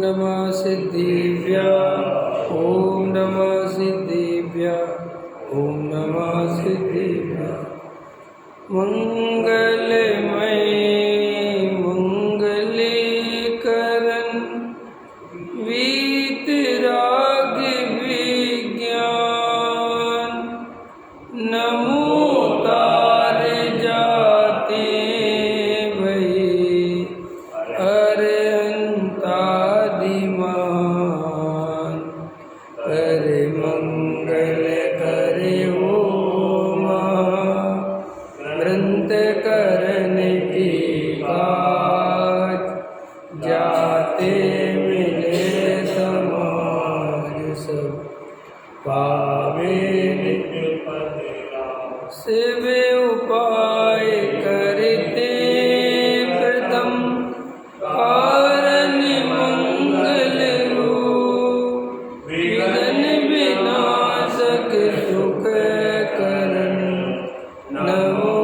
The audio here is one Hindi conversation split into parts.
नमः सिद्धिभ्य ओम नमः सिद्धिभ्य ओम नमः सिद्धिभ्य। मंगलमय मंगलीकरण वीतराग विज्ञान नमो तार जाते भई अरहंतादिमान करे मंगल करे ओम ग्रंथ करन की काज जाते मिले समाज सब पावे शिव उपाय करते प्रथम कारण मंगल रूप विघ्न विनाशक सुख करण नमो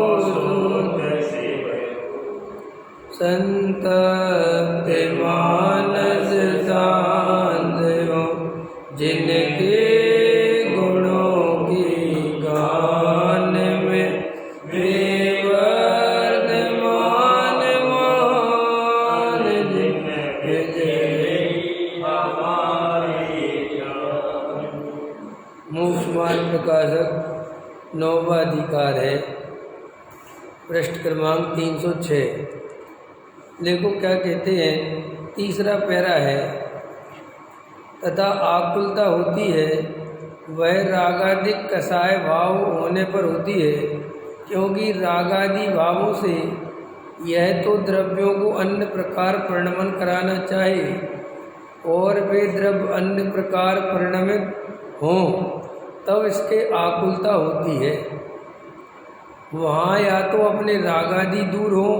संतप्त मानस शांत जिनके गुणों की गान में वर्धमान मान मोक्षमार्ग प्रकाशक नौवा अधिकार है, पृष्ठ क्रमांक 306। देखो क्या कहते हैं, तीसरा पैरा है। तथा आकुलता होती है वह रागादिक कसाय भाव होने पर होती है, क्योंकि रागादि भावों से यह तो द्रव्यों को अन्य प्रकार परिणमन कराना चाहिए और वे द्रव्य अन्य प्रकार परिणमित हों तब इसके आकुलता होती है। वहाँ या तो अपने रागादि दूर हों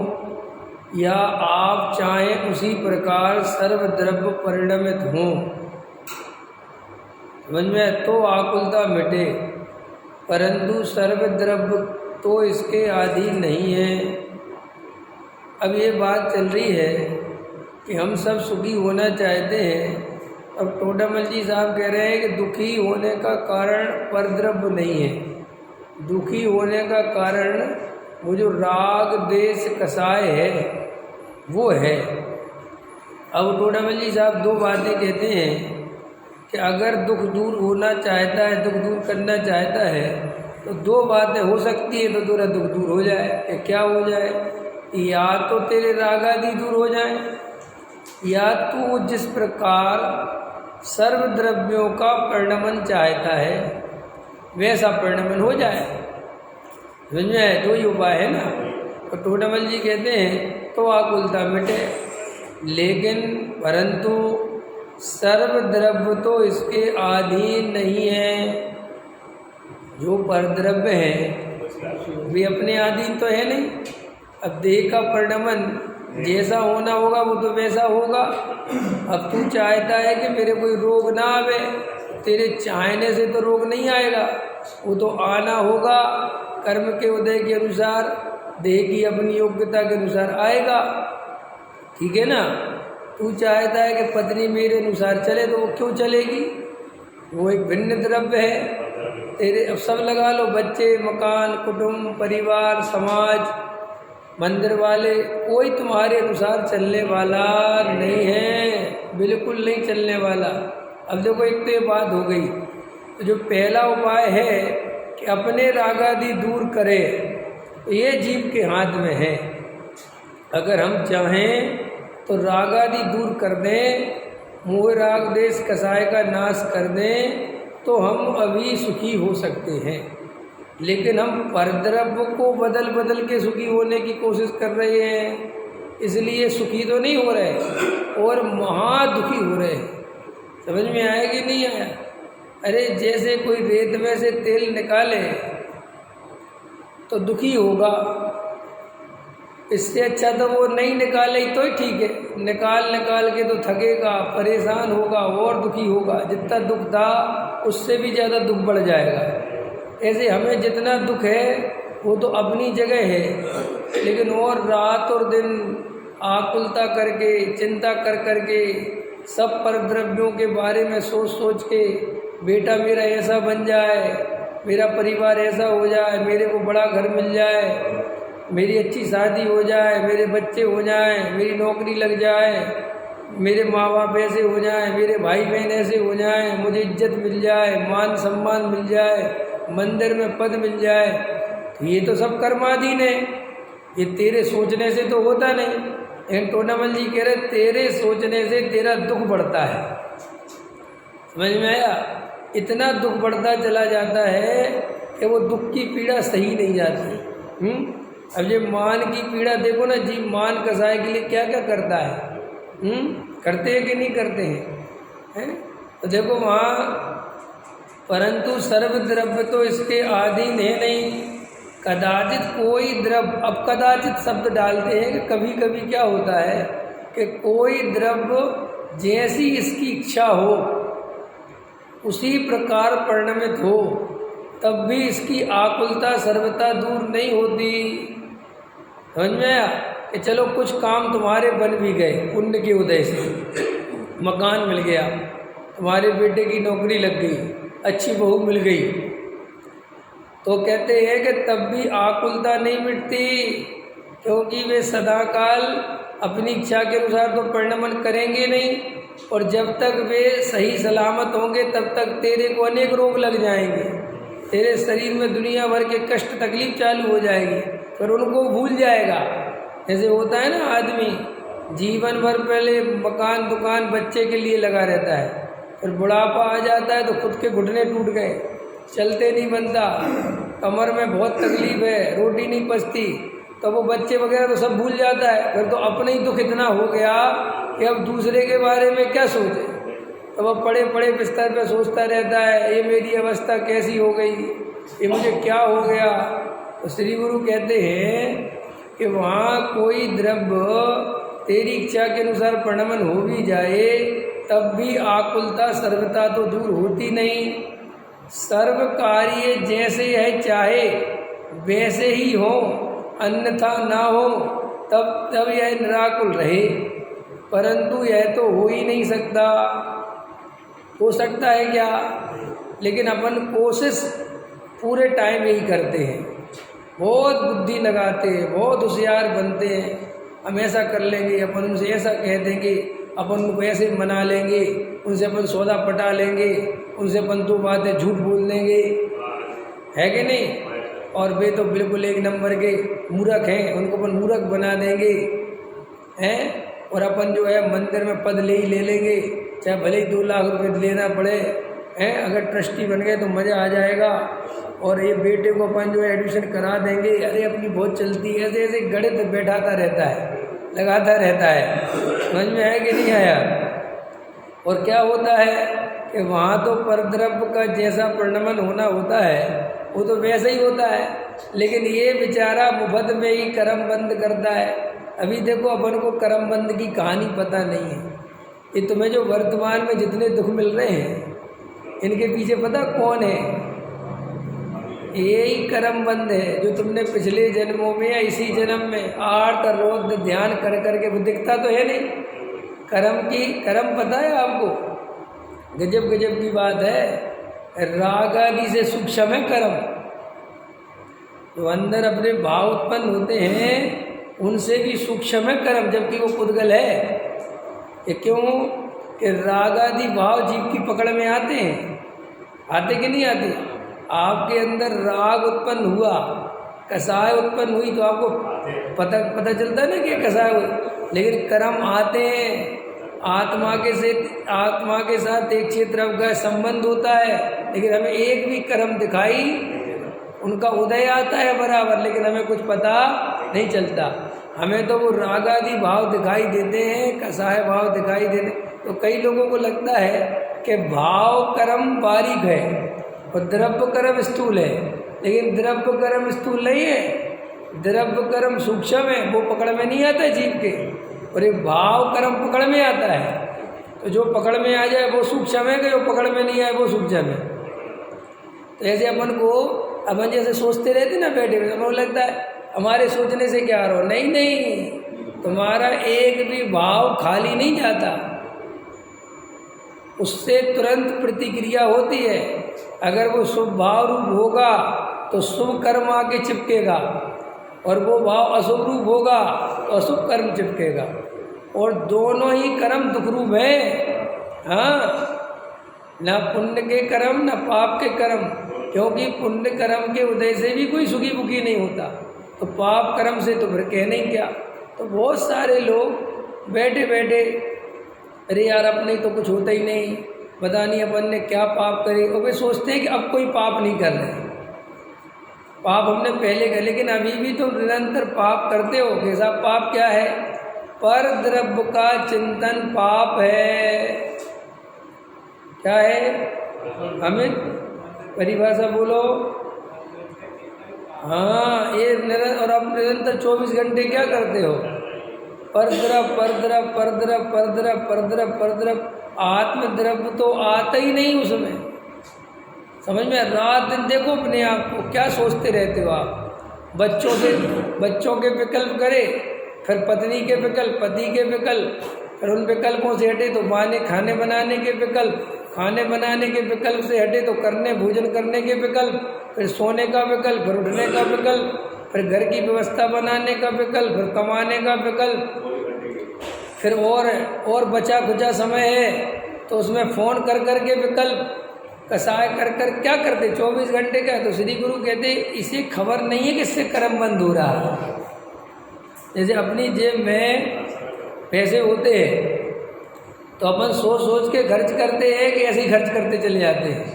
या आप चाहें उसी प्रकार सर्वद्रव्य परिणमित हों, समझ में, तो आकुलता मिटे। परंतु सर्वद्रव्य तो इसके अधीन नहीं है। अब ये बात चल रही है कि हम सब सुखी होना चाहते हैं। अब टोडामल जी साहब कह रहे हैं कि दुखी होने का कारण परद्रव्य नहीं है, दुखी होने का कारण वो जो राग देश कसाय है वो है। अब टोडामल जी साहब दो बातें कहते हैं कि अगर दुख दूर होना चाहता है, दुख दूर करना चाहता है तो दो बातें हो सकती है, तो तेरा दुख दूर हो जाए। कि क्या हो जाए? या तो तेरे रागादि दूर हो जाए, या तो जिस प्रकार सर्वद्रव्यों का परिणमन चाहता है वैसा परिणमन हो जाए। समझ में? दो ही उपाय है ना। तो टोडामल जी कहते हैं तो आकुलता मिटे, लेकिन परंतु सर्वद्रव्य तो इसके अधीन नहीं है। जो परद्रव्य हैं वे अपने अधीन तो है नहीं। अब देह का परिणमन जैसा होना होगा वो तो वैसा होगा। अब तू चाहता है कि मेरे कोई रोग ना आवे, तेरे चाहने से तो रोग नहीं आएगा, वो तो आना होगा कर्म के उदय के अनुसार, देह की अपनी योग्यता के अनुसार आएगा। ठीक है ना। तू चाहता है कि पत्नी मेरे अनुसार चले, तो वो क्यों चलेगी? वो एक भिन्न द्रव्य है। तेरे अब सब लगा लो, बच्चे, मकान, कुटुंब, परिवार, समाज, मंदिर वाले, कोई तुम्हारे अनुसार चलने वाला नहीं है, बिल्कुल नहीं चलने वाला। अब देखो एक तो ये बात हो गई। तो जो पहला उपाय है कि अपने रागादि दूर करे, तो ये जीव के हाथ में है। अगर हम चाहें तो रागादि दूर कर दें, मोह राग देश कसाय का नाश कर दें, तो हम अभी सुखी हो सकते हैं। लेकिन हम परद्रव्य को बदल बदल के सुखी होने की कोशिश कर रहे हैं, इसलिए सुखी तो नहीं हो रहे और महादुखी हो रहे हैं। समझ में आया कि नहीं आया? अरे जैसे कोई रेत में से तेल निकाले तो दुखी होगा, इससे अच्छा तो वो नहीं निकाले तो ही ठीक है। निकाल के तो थकेगा, परेशान होगा और दुखी होगा। जितना दुख था उससे भी ज़्यादा दुख बढ़ जाएगा। ऐसे हमें जितना दुख है वो तो अपनी जगह है, लेकिन और रात और दिन आकुलता करके, चिंता कर करके सब परद्रव्यों के बारे में सोच सोच के बेटा मेरा ऐसा बन जाए, मेरा परिवार ऐसा हो जाए, मेरे को बड़ा घर मिल जाए, मेरी अच्छी शादी हो जाए, मेरे बच्चे हो जाएं, मेरी नौकरी लग जाए, मेरे माँ बाप ऐसे हो जाएं, मेरे भाई बहन ऐसे हो जाएं, मुझे इज्जत मिल जाए, मान सम्मान मिल जाए, मंदिर में पद मिल जाए। तो ये तो सब कर्माधीन है, ये तेरे सोचने से तो होता नहीं। लेकिन टोनामल जी कह रहे तेरे सोचने से तेरा दुख बढ़ता है। समझ में आया? इतना दुख बढ़ता चला जाता है कि वो दुख की पीड़ा सही नहीं जाती। अब ये मान की पीड़ा देखो ना जी, मान कसाई के लिए क्या क्या करता है। करते हैं कि नहीं करते हैं? तो देखो वहाँ, परंतु सर्व द्रव्य तो इसके अधीन है नहीं। कदाचित कोई द्रव्य, अब कदाचित शब्द डालते हैं कि कभी कभी क्या होता है कि कोई द्रव्य जैसी इसकी इच्छा हो उसी प्रकार परिणमित हो, तब भी इसकी आकुलता सर्वथा दूर नहीं होती। समझ में आया? कि चलो कुछ काम तुम्हारे बन भी गए पुण्य के उदय से, मकान मिल गया, तुम्हारे बेटे की नौकरी लग गई, अच्छी बहू मिल गई, तो कहते हैं कि तब भी आकुलता नहीं मिटती, क्योंकि वे सदाकाल अपनी इच्छा के अनुसार तो परिणमन करेंगे नहीं, और जब तक वे सही सलामत होंगे तब तक तेरे को अनेक रोग लग जाएंगे, तेरे शरीर में दुनिया भर के कष्ट तकलीफ चालू हो जाएगी, फिर उनको भूल जाएगा। जैसे होता है ना, आदमी जीवन भर पहले मकान दुकान बच्चे के लिए लगा रहता है, फिर बुढ़ापा आ जाता है तो खुद के घुटने टूट गए, चलते नहीं बनता, कमर में बहुत तकलीफ है, रोटी नहीं पचती, तो वो बच्चे वगैरह तो सब भूल जाता है। फिर तो अपने ही दुख इतना हो गया कि अब दूसरे के बारे में क्या सोचे। तो वह पड़े पड़े बिस्तर पे सोचता रहता है, ये मेरी अवस्था कैसी हो गई, ये मुझे क्या हो गया। तो श्री गुरु कहते हैं कि वहाँ कोई द्रव्य तेरी इच्छा के अनुसार परिणमन हो भी जाए तब भी आकुलता सर्वथा तो दूर होती नहीं। सर्व कार्य जैसे यह चाहे वैसे ही हो, अन्यथा ना हो, तब यह निराकुल रहे, परंतु यह तो हो ही नहीं सकता। हो सकता है क्या? लेकिन अपन कोशिश पूरे टाइम यही करते हैं, बहुत बुद्धि लगाते हैं, बहुत होशियार बनते हैं, हम ऐसा कर लेंगे, अपन उनसे ऐसा कह देंगे, अपन उनको ऐसे मना लेंगे, उनसे अपन सौदा पटा लेंगे, उनसे अपन दो बातें झूठ बोल देंगे, है कि नहीं? और वे तो बिल्कुल एक नंबर के मूर्ख हैं, उनको अपन मूर्ख बना देंगे, हैं? और अपन जो है मंदिर में पद ले ही ले लेंगे, चाहे भले ही 2 लाख रुपए लेना पड़े, हैं? अगर ट्रस्टी बन गए तो मज़ा आ जाएगा। और ये बेटे को अपन जो है एडमिशन करा देंगे, अरे अपनी बहुत चलती है, ऐसे ऐसे गणित बैठाता रहता है, लगाता रहता है। समझ में आया कि नहीं आया? और क्या होता है कि वहाँ तो परद्रव्य का जैसा परिणमन होना होता है वो तो वैसा ही होता है, लेकिन ये बेचारा मुफ्त में ही कर्म बंद करता है। अभी देखो अपन को कर्म बंद की कहानी पता नहीं है। ये तुम्हें जो वर्तमान में जितने दुख मिल रहे हैं इनके पीछे पता कौन है? यही कर्म बंद है जो तुमने पिछले जन्मों में या इसी जन्म में आर्त रोध ध्यान कर करके वो दिखता तो है नहीं। कर्म पता है आपको? गजब गजब की बात है। राग आदि से सूक्ष्म है कर्म, जो अंदर अपने भाव उत्पन्न होते हैं उनसे भी सूक्ष्म है कर्म, जबकि वो पुद्गल है। ये क्यों? कि राग आदि भाव जीव की पकड़ में आते हैं, आते कि नहीं आते? आपके अंदर राग उत्पन्न हुआ, कसाय उत्पन्न हुई तो आपको पता चलता है ना कि कसाय हुई, लेकिन कर्म आते हैं। आत्मा के साथ एक क्षेत्र का संबंध होता है, लेकिन हमें एक भी कर्म दिखाई, उनका उदय आता है बराबर, लेकिन हमें कुछ पता नहीं चलता। हमें तो वो राग आदि भाव दिखाई देते हैं, कसाय भाव दिखाई देते। तो कई लोगों को लगता है कि भाव कर्म बारीक है और द्रव्य कर्म स्थूल है, लेकिन द्रव्य कर्म स्थूल नहीं है, द्रव्य कर्म सूक्ष्म है, वो पकड़ में नहीं आता है जीव के, और एक भाव कर्म पकड़ में आता है। तो जो पकड़ में आ जाए वो सूक्ष्म है, कि जो पकड़ में नहीं आए वो सूक्ष्म है। तो ऐसे अपन जैसे सोचते रहते ना बैठे हुए, तो लगता है हमारे सोचने से क्या हो, नहीं, तुम्हारा एक भी भाव खाली नहीं जाता, उससे तुरंत प्रतिक्रिया होती है। अगर वो शुभ भाव रूप होगा तो शुभ कर्म आके चिपकेगा, और वो भाव अशुभ रूप होगा तो अशुभ कर्म चिपकेगा, और दोनों ही कर्म दुख रूप है। हाँ, ना पुण्य के कर्म ना पाप के कर्म, क्योंकि पुण्य कर्म के उदय से भी कोई सुखी बुखी नहीं होता, तो पाप कर्म से तो फिर कहने ही क्या। तो बहुत सारे लोग बैठे बैठे अरे यार अपने तो कुछ होता ही नहीं, पता नहीं अपन ने क्या पाप करे, और वे सोचते हैं कि अब कोई पाप नहीं कर रहे। पाप हमने पहले कर, लेकिन अभी भी तो निरंतर पाप करते हो। कैसा पाप क्या है? पर द्रव्य का चिंतन पाप है। क्या है अमित? परिभाषा बोलो। हाँ, ये और आप निरंतर 24 घंटे क्या करते हो? परद्रव परद्रव परद्रव परद्रव परद्रव परद्रव। आत्मद्रव्य तो आता ही नहीं उसमें, समझ में? रात दिन देखो अपने आप को, क्या सोचते रहते हो आप? बच्चों के विकल्प करे, फिर पत्नी के विकल्प, पति के विकल्प, फिर उन विकल्पों से हटे तो खाने बनाने के विकल्प, खाने बनाने के विकल्प से हटे तो भोजन करने के विकल्प, फिर सोने का विकल्प, फिर उठने का विकल्प, फिर घर की व्यवस्था बनाने का विकल्प, फिर कमाने का विकल्प, फिर और बचा खुचा समय है तो उसमें फ़ोन कर कर के विकल्प, कसाय कर कर क्या करते 24 घंटे का। तो श्री गुरु कहते इसे खबर नहीं है कि इससे कर्म बंद हो रहा है। जैसे अपनी जेब में पैसे होते हैं तो अपन सोच सोच के खर्च करते हैं कि ऐसे ही खर्च करते चले जाते हैं?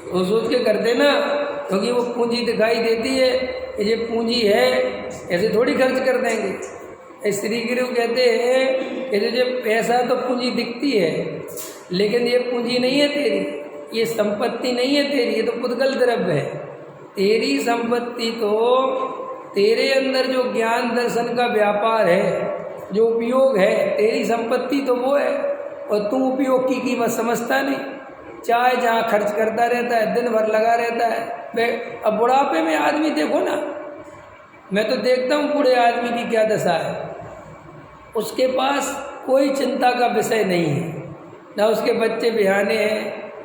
सोच सोच के करते ना, क्योंकि वो पूंजी दिखाई देती है कि ये पूंजी है, ऐसे थोड़ी खर्च कर देंगे। श्री गुरु कहते हैं कि जो पैसा तो पूंजी दिखती है, लेकिन ये पूंजी नहीं है तेरी, ये संपत्ति नहीं है तेरी, ये तो पुद्गल द्रव्य है। तेरी संपत्ति तो तेरे अंदर जो ज्ञान दर्शन का व्यापार है, जो उपयोग है, तेरी संपत्ति तो वो है, और तू उपयोग की कीमत समझता नहीं। चाहे जहाँ खर्च करता रहता है, दिन भर लगा रहता है। अब बुढ़ापे में आदमी देखो ना, मैं तो देखता हूँ बूढ़े आदमी की क्या दशा है। उसके पास कोई चिंता का विषय नहीं है, ना उसके बच्चे बिहाने हैं,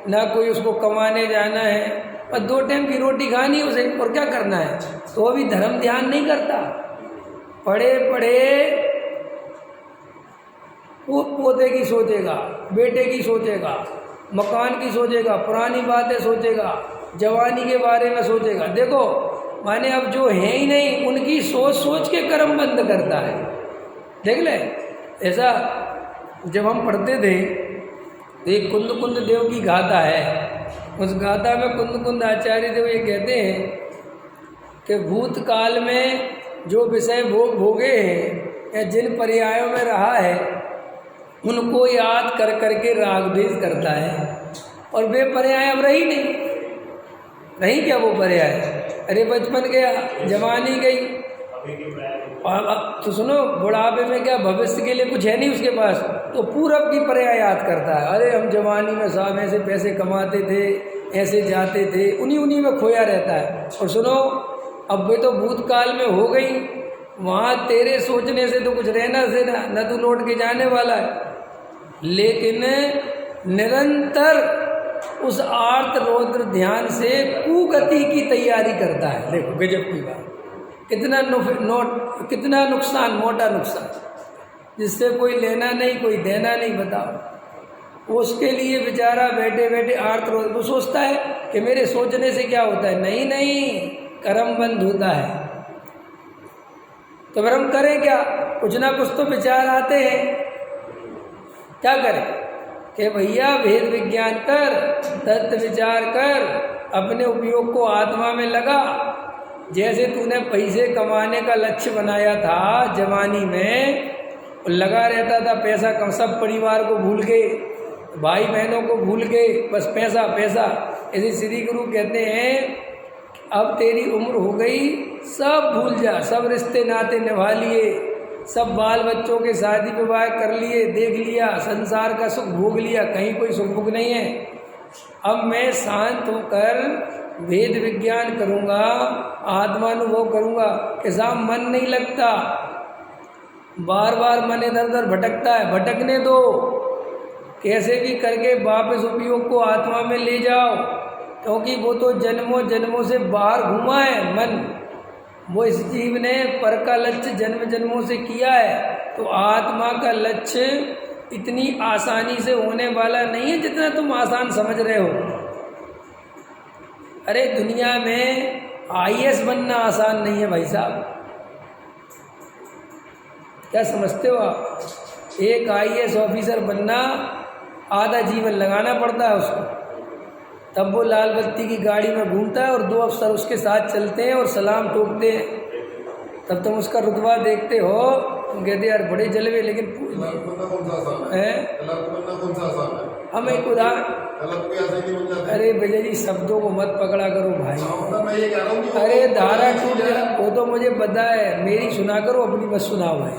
ना कोई उसको कमाने जाना है, और 2 टाइम की रोटी खानी उसे, और क्या करना है। तो अभी धर्म ध्यान नहीं करता, पढ़े पढ़े पोते की सोचेगा, बेटे की सोचेगा, मकान की सोचेगा, पुरानी बातें सोचेगा, जवानी के बारे में सोचेगा। देखो माने अब जो है ही नहीं, उनकी सोच सोच के कर्म बंद करता है। देख ले, ऐसा जब हम पढ़ते थे तो एक कुंद देव की गाथा है। उस गाथा में कुंद आचार्य देव ये कहते हैं कि भूतकाल में जो विषय भोगे हैं या जिन पर्यायों में रहा है, उनको याद कर करके राग द्वेष करता है, और वे पर्याय अब रही नहीं क्या वो पर्याय? अरे बचपन गया, जवानी गई, तो सुनो बुढ़ापे में क्या भविष्य के लिए कुछ है नहीं उसके पास, तो पूरब की पर्याय याद करता है। अरे हम जवानी में साहब ऐसे पैसे कमाते थे, ऐसे जाते थे, उन्हीं में खोया रहता है। और सुनो अब वे तो भूतकाल में हो गई, वहाँ तेरे सोचने से तो कुछ रहना से ना तू लौट के जाने वाला है, लेकिन निरंतर उस आर्त रौद्र ध्यान से कुगति की तैयारी करता है। देखो गजब की बात, कितना नुकसान, मोटा नुकसान, जिससे कोई लेना नहीं कोई देना नहीं। बताओ, उसके लिए बेचारा बैठे बैठे आर्त रौद्र, वो सोचता है कि मेरे सोचने से क्या होता है। नहीं, कर्म बंद होता है। तो फिर हम करें क्या? कुछ ना कुछ तो विचार आते हैं, क्या करें कि भैया भेद विज्ञान कर, तत्व विचार कर, अपने उपयोग को आत्मा में लगा। जैसे तूने पैसे कमाने का लक्ष्य बनाया था जवानी में, लगा रहता था पैसा कम, सब परिवार को भूल के, भाई बहनों को भूल के, बस पैसा पैसा। ऐसे श्री गुरु कहते हैं अब तेरी उम्र हो गई, सब भूल जा, सब रिश्ते नाते निभा लिए, सब बाल बच्चों के शादी विवाह कर लिए, देख लिया, संसार का सुख भोग लिया, कहीं कोई सुख भोग नहीं है। अब मैं शांत होकर वेद विज्ञान करूँगा, आत्मानुभव करूँगा कि साहब मन नहीं लगता, बार बार मन इधर उधर भटकता है, भटकने दो। कैसे भी करके वापस उपयोग को आत्मा में ले जाओ, क्योंकि वो तो जन्मों जन्मों से बाहर घूमा है मन। वो इस जीव ने पर का लक्ष्य जन्म जन्मों से किया है, तो आत्मा का लक्ष्य इतनी आसानी से होने वाला नहीं है जितना तुम आसान समझ रहे हो। अरे दुनिया में आईएएस बनना आसान नहीं है भाई साहब, क्या समझते हो आप? एक आईएएस ऑफिसर बनना आधा जीवन लगाना पड़ता है उसको, तब वो लाल बत्ती की गाड़ी में घूमता है और 2 अफसर उसके साथ चलते हैं और सलाम ठोकते हैं, तब तुम उसका रुतबा देखते हो, तुम कहते यार बड़े जलवे। लेकिन हम एक उदाहरण, अरे भैया जी शब्दों को मत पकड़ा करो भाई। अरे धारा टूट जा, वो तो मुझे पता है, मेरी सुना करो, अपनी बस सुनाओ भाई,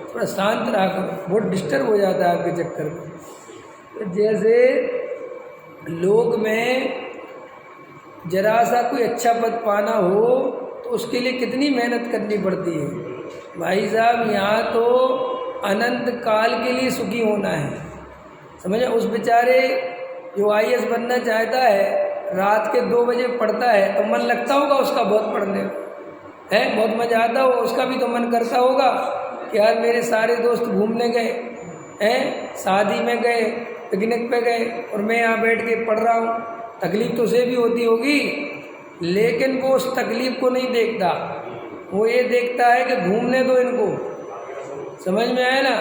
थोड़ा शांत रहा करो, बहुत डिस्टर्ब हो जाता है आपके चक्कर में। तो जैसे लोक में जरा सा कोई अच्छा पद पाना हो तो उसके लिए कितनी मेहनत करनी पड़ती है भाई साहब। यहाँ तो अनंत काल के लिए सुखी होना है, समझे। उस बेचारे जो आईएएस बनना चाहता है, रात के 2 बजे पढ़ता है, तो मन लगता होगा उसका बहुत पढ़ने में, है बहुत मज़ा आता होगा, उसका भी तो मन करता होगा कि यार मेरे सारे दोस्त घूमने गए हैं, शादी में गए, पिकनिक पे गए, और मैं यहाँ बैठ के पढ़ रहा हूँ। तकलीफ तो उसे भी होती होगी, लेकिन वो उस तकलीफ को नहीं देखता, वो ये देखता है कि घूमने दो इनको। समझ में आया ना?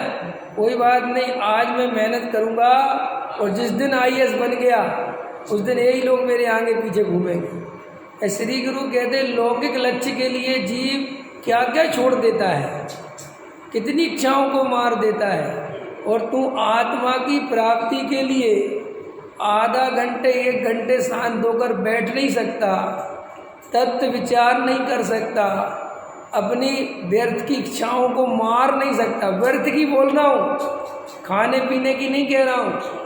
कोई बात नहीं, आज मैं मेहनत करूँगा और जिस दिन आईएएस बन गया उस दिन यही लोग मेरे आगे पीछे घूमेंगे। श्री गुरु कहते लौकिक लक्ष्य के लिए जीव क्या क्या छोड़ देता है, कितनी इच्छाओं को मार देता है, और तू आत्मा की प्राप्ति के लिए आधा घंटे 1 घंटे शांत होकर बैठ नहीं सकता, तत्व विचार नहीं कर सकता, अपनी व्यर्थ की इच्छाओं को मार नहीं सकता। व्यर्थ की बोल रहा हूँ, खाने पीने की नहीं कह रहा हूँ,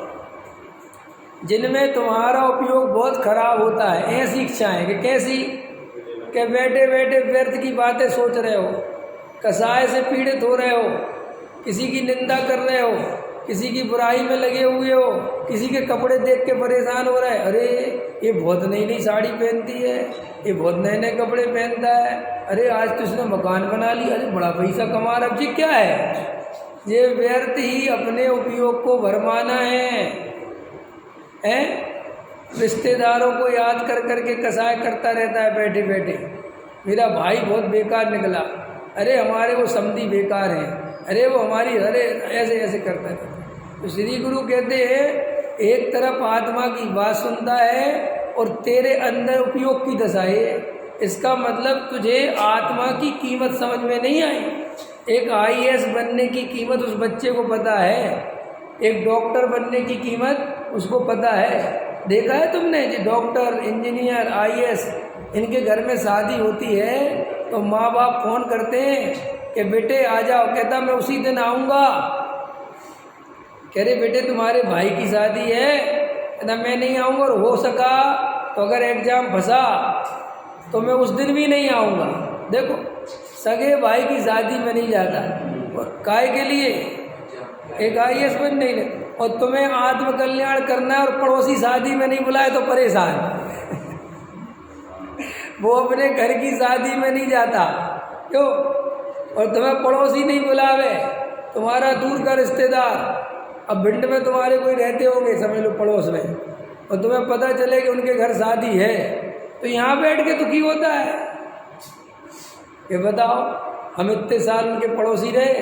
जिनमें तुम्हारा उपयोग बहुत खराब होता है। ऐसी इच्छाएं कि कैसी, कि बैठे बैठे व्यर्थ की बातें सोच रहे हो, कसाय से पीड़ित हो रहे हो, किसी की निंदा कर रहे हो, किसी की बुराई में लगे हुए हो, किसी के कपड़े देख के परेशान हो रहे हैं। अरे ये बहुत नई नई साड़ी पहनती है, ये बहुत नए नए कपड़े पहनता है, अरे आज तो इसने मकान बना लिया, अरे बड़ा पैसा कमा रहा है। जी क्या है? ये व्यर्थ ही अपने उपयोग को भरमाना है। रिश्तेदारों को याद कर करके कसाय करता रहता है बैठे बैठे, मेरा भाई बहुत बेकार निकला, अरे हमारे वो समधी बेकार हैं, अरे वो हमारी, अरे ऐसे ऐसे करता है। तो श्री गुरु कहते हैं एक तरफ आत्मा की बात सुनता है और तेरे अंदर उपयोग की दशा है। इसका मतलब तुझे आत्मा की कीमत समझ में नहीं आई। एक आईएएस बनने की कीमत उस बच्चे को पता है, एक डॉक्टर बनने की कीमत उसको पता है। देखा है तुमने जो डॉक्टर, इंजीनियर, आईएएस, इनके घर में शादी होती है तो माँ बाप फ़ोन करते हैं कि बेटे आ जाओ, कहता मैं उसी दिन आऊँगा। कह रहे बेटे तुम्हारे भाई की शादी है, कहता मैं नहीं आऊँगा, और हो सका तो अगर एग्ज़ाम फंसा तो मैं उस दिन भी नहीं आऊँगा। देखो सगे भाई की शादी में नहीं जाता, और काय के लिए? एक आईएएस बन नहीं, और तुम्हें आत्मकल्याण करना है और पड़ोसी शादी में नहीं बुलाए तो परेशान। वो अपने घर की शादी में नहीं जाता, क्यों? और तुम्हें पड़ोसी नहीं बुलावे, तुम्हारा दूर का रिश्तेदार, अब भिंड में तुम्हारे कोई रहते होंगे समझ लो पड़ोस में, और तुम्हें पता चले कि उनके घर शादी है, तो यहाँ बैठ के दुखी होता है। ये बताओ, हम इतने साल उनके पड़ोसी रहे,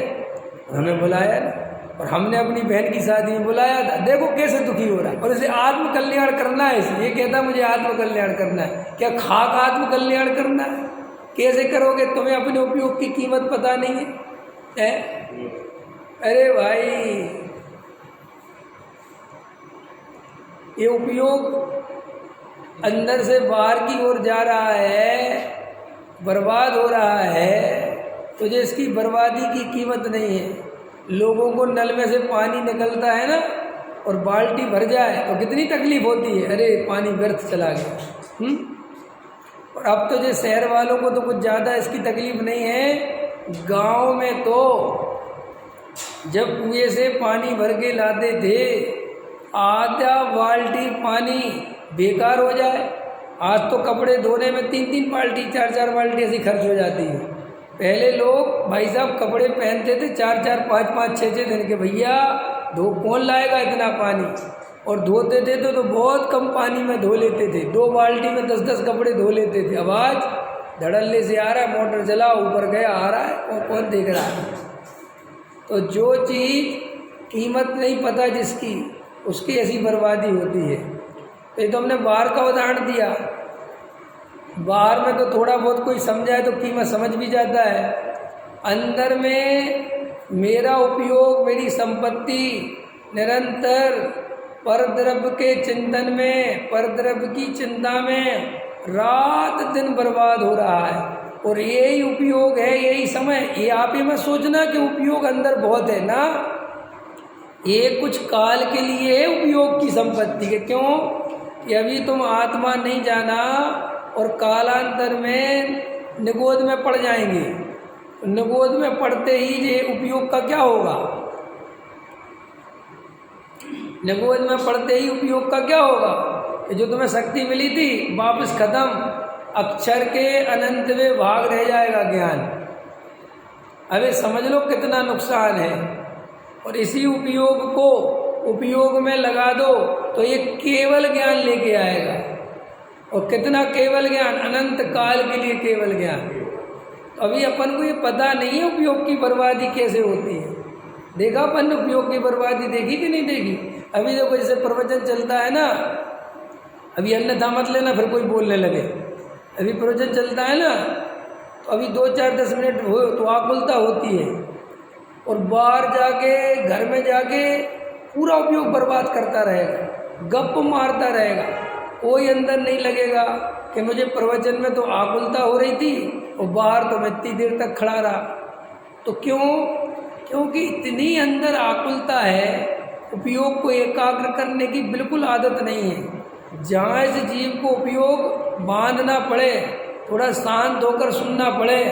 हमें बुलाया ना, और हमने अपनी बहन की शादी में बुलाया था, देखो कैसे दुखी हो रहा है। और इसे आत्मकल्याण करना है, इसलिए कहता मुझे आत्मकल्याण करना है। क्या खाक आत्मकल्याण करना है? कैसे करोगे? तुम्हें अपने उपयोग की कीमत पता नहीं है, अरे भाई ये उपयोग अंदर से बाहर की ओर जा रहा है, बर्बाद हो रहा है, तुझे इसकी बर्बादी की कीमत नहीं है। लोगों को नल में से पानी निकलता है ना, और बाल्टी भर जाए तो कितनी तकलीफ होती है, अरे पानी व्यर्थ चला गया। और अब तो जो शहर वालों को तो कुछ ज़्यादा इसकी तकलीफ नहीं है। गांव में तो जब कुएं से पानी भर के लाते थे आधा बाल्टी पानी बेकार हो जाए। आज तो कपड़े धोने में 3-3 बाल्टी 4-4 बाल्टी ऐसी खर्च हो जाती है। पहले लोग भाई साहब कपड़े पहनते थे 4-4 5-5 6-6 दिन के, भैया धो कौन लाएगा इतना पानी, और धोते थे तो बहुत कम पानी में धो लेते थे, 2 बाल्टी में 10-10 कपड़े धो लेते थे। अब आज धड़ल्ले से आ रहा है, मोटर चलाओ ऊपर गया आ रहा है और कौन देख रहा है। तो जो चीज़ कीमत नहीं पता जिसकी, उसकी ऐसी बर्बादी होती है। तो ये तो हमने बाहर का उदाहरण दिया, बाहर में तो थोड़ा बहुत कोई समझाए तो कीमत समझ भी जाता है। अंदर में मेरा उपयोग, मेरी संपत्ति निरंतर परद्रव्य के चिंतन में, परद्रव्य की चिंता में रात दिन बर्बाद हो रहा है। और यही उपयोग है, यही समय, ये आप ही मत सोचना कि उपयोग अंदर बहुत है ना, ये कुछ काल के लिए है उपयोग की संपत्ति के। क्यों कि अभी तुम आत्मा नहीं जाना और कालांतर में निगोद में पड़ जाएंगे। निगोद में पड़ते ही ये उपयोग का क्या होगा, निगोद में पड़ते ही उपयोग का क्या होगा कि जो तुम्हें शक्ति मिली थी वापस खत्म, अक्षर के अनंत में भाग रह जाएगा ज्ञान। अबे समझ लो कितना नुकसान है। और इसी उपयोग को उपयोग में लगा दो तो ये केवल ज्ञान लेके आएगा। और कितना केवल ज्ञान, अनंत काल के लिए केवल ज्ञान। तो अभी अपन को ये पता नहीं है उपयोग की बर्बादी कैसे होती है। देखा अपन उपयोग की बर्बादी देखी कि नहीं देखी? अभी देखो जैसे प्रवचन चलता है ना, अभी अन्यथा मत लेना फिर कोई बोलने लगे। अभी प्रवचन चलता है ना तो अभी 2-4-10 मिनट हो तो आकुलता होती है, और बाहर जाके घर में जाके पूरा उपयोग बर्बाद करता रहेगा, गप मारता रहेगा। कोई अंदर नहीं लगेगा कि मुझे प्रवचन में तो आकुलता हो रही थी और बाहर तो मैं इतनी देर तक खड़ा रहा। तो क्यों? क्योंकि इतनी अंदर आकुलता है, उपयोग को एकाग्र करने की बिल्कुल आदत नहीं है। जहाँ इस जीव को उपयोग बांधना पड़े, थोड़ा शांत होकर सुनना पड़े,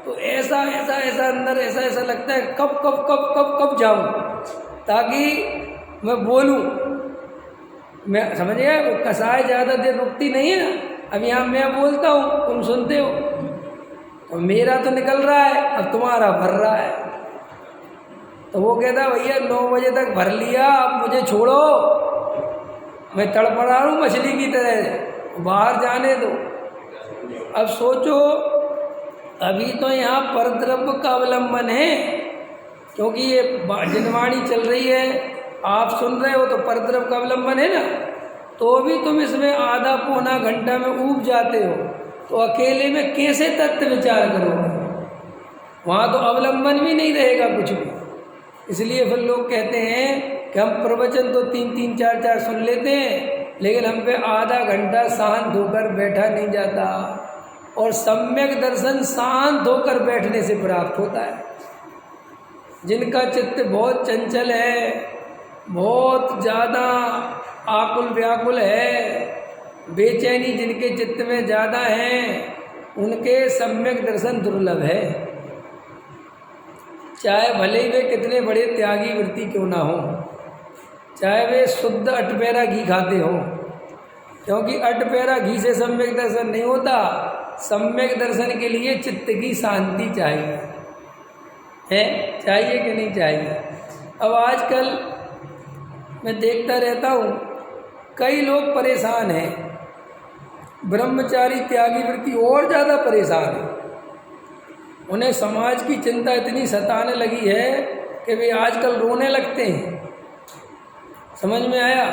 तो ऐसा ऐसा ऐसा अंदर ऐसा ऐसा लगता है कब कब कब कब कब जाऊँ ताकि मैं बोलूँ। मैं समझ गया, वो कसाय ज़्यादा देर रुकती नहीं है ना। अब यहाँ मैं बोलता हूँ, तुम सुनते हो, तो मेरा तो निकल रहा है, अब तुम्हारा भर रहा है। तो वो कहता भैया 9 बजे तक भर लिया, अब मुझे छोड़ो, मैं तड़पड़ा हूँ मछली की तरह, बाहर जाने दो। अब सोचो, अभी तो यहाँ परद्रव्य का अवलंबन है, क्योंकि ये जिनवाणी चल रही है, आप सुन रहे हो तो परद्रव्य का अवलंबन है ना। तो भी तुम इसमें आधा पौना घंटा में ऊब जाते हो, तो अकेले में कैसे तत्व विचार करोगे? वहाँ तो अवलंबन भी नहीं रहेगा कुछ भी। इसलिए फिर लोग कहते हैं कि हम प्रवचन तो 3-3 4-4 सुन लेते हैं, लेकिन हम पे आधा घंटा शांत होकर बैठा नहीं जाता। और सम्यक दर्शन शांत होकर बैठने से प्राप्त होता है। जिनका चित्त बहुत चंचल है, बहुत ज़्यादा आकुल व्याकुल है, बेचैनी जिनके चित्त में ज़्यादा है, उनके सम्यक दर्शन दुर्लभ है। चाहे भले ही वे कितने बड़े त्यागी वृत्ति क्यों ना हो, चाहे वे शुद्ध अटपेरा घी खाते हो, क्योंकि अटपेरा घी से सम्यक दर्शन नहीं होता। सम्यक दर्शन के लिए चित्त की शांति चाहिए, है चाहिए कि नहीं चाहिए? अब आजकल मैं देखता रहता हूँ कई लोग परेशान हैं, ब्रह्मचारी त्यागी वृत्ति और ज़्यादा परेशान है। उन्हें समाज की चिंता इतनी सताने लगी है कि वे आजकल रोने लगते हैं। समझ में आया?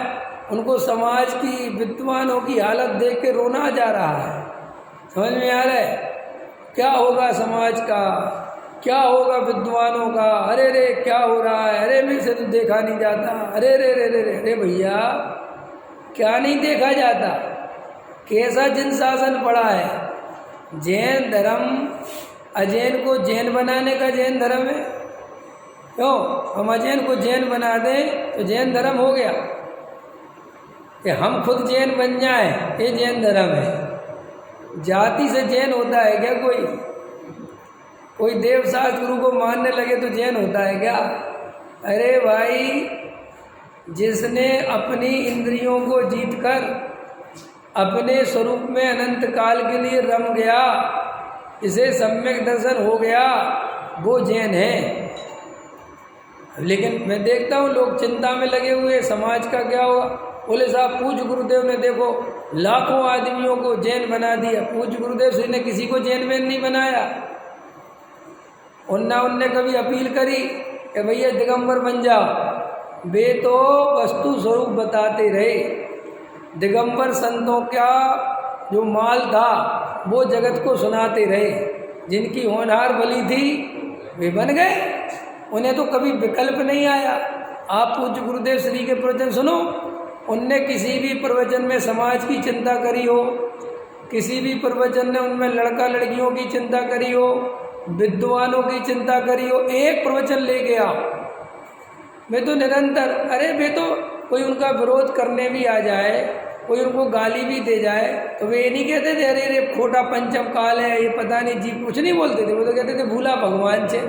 उनको समाज की विद्वानों की हालत देख के रोना जा रहा है। समझ में आ रहा है? क्या होगा समाज का, क्या होगा विद्वानों का? अरे रे क्या हो रहा है, अरे मेरे से तो देखा नहीं जाता, अरे रे रे रे रे रे भैया क्या नहीं देखा जाता? कैसा जिन शासन पड़ा है? जैन धर्म अजैन को जैन बनाने का जैन धर्म है। क्यों? हम अजैन को जैन बना दें तो जैन धर्म हो गया, कि हम खुद जैन बन जाएं, ये जैन धर्म है। जाति से जैन होता है क्या कोई? कोई देवशास्त्र गुरु को मानने लगे तो जैन होता है क्या? अरे भाई जिसने अपनी इंद्रियों को जीतकर अपने स्वरूप में अनंत काल के लिए रम गया, इसे सम्यक दर्शन हो गया, वो जैन है। लेकिन मैं देखता हूँ लोग चिंता में लगे हुए, समाज का क्या होगा। बोले साहब पूज्य गुरुदेव ने देखो लाखों आदमियों को जैन बना दिया, पूज्य गुरुदेव श्री ने किसी को जैन वैन नहीं बनाया। उनने कभी अपील करी कि भैया दिगंबर बन जाओ, वे तो वस्तु स्वरूप बताते रहे। दिगंबर संतों का जो माल था वो जगत को सुनाते रहे, जिनकी होनहार बली थी वे बन गए, उन्हें तो कभी विकल्प नहीं आया। आप पूज्य गुरुदेव श्री के प्रवचन सुनो, उनने किसी भी प्रवचन में समाज की चिंता करी हो, किसी भी प्रवचन ने उनमें लड़का लड़कियों की चिंता करी हो, विद्वानों की चिंता करी हो, एक प्रवचन लेके आओ, वे तो निरंतर, अरे वे तो कोई उनका विरोध करने भी आ जाए, कोई उनको गाली भी दे जाए तो वे ये नहीं कहते थे अरे रे खोटा पंचम काल है, ये पता नहीं जी, कुछ नहीं बोलते थे। वो तो कहते थे भूला भगवान से,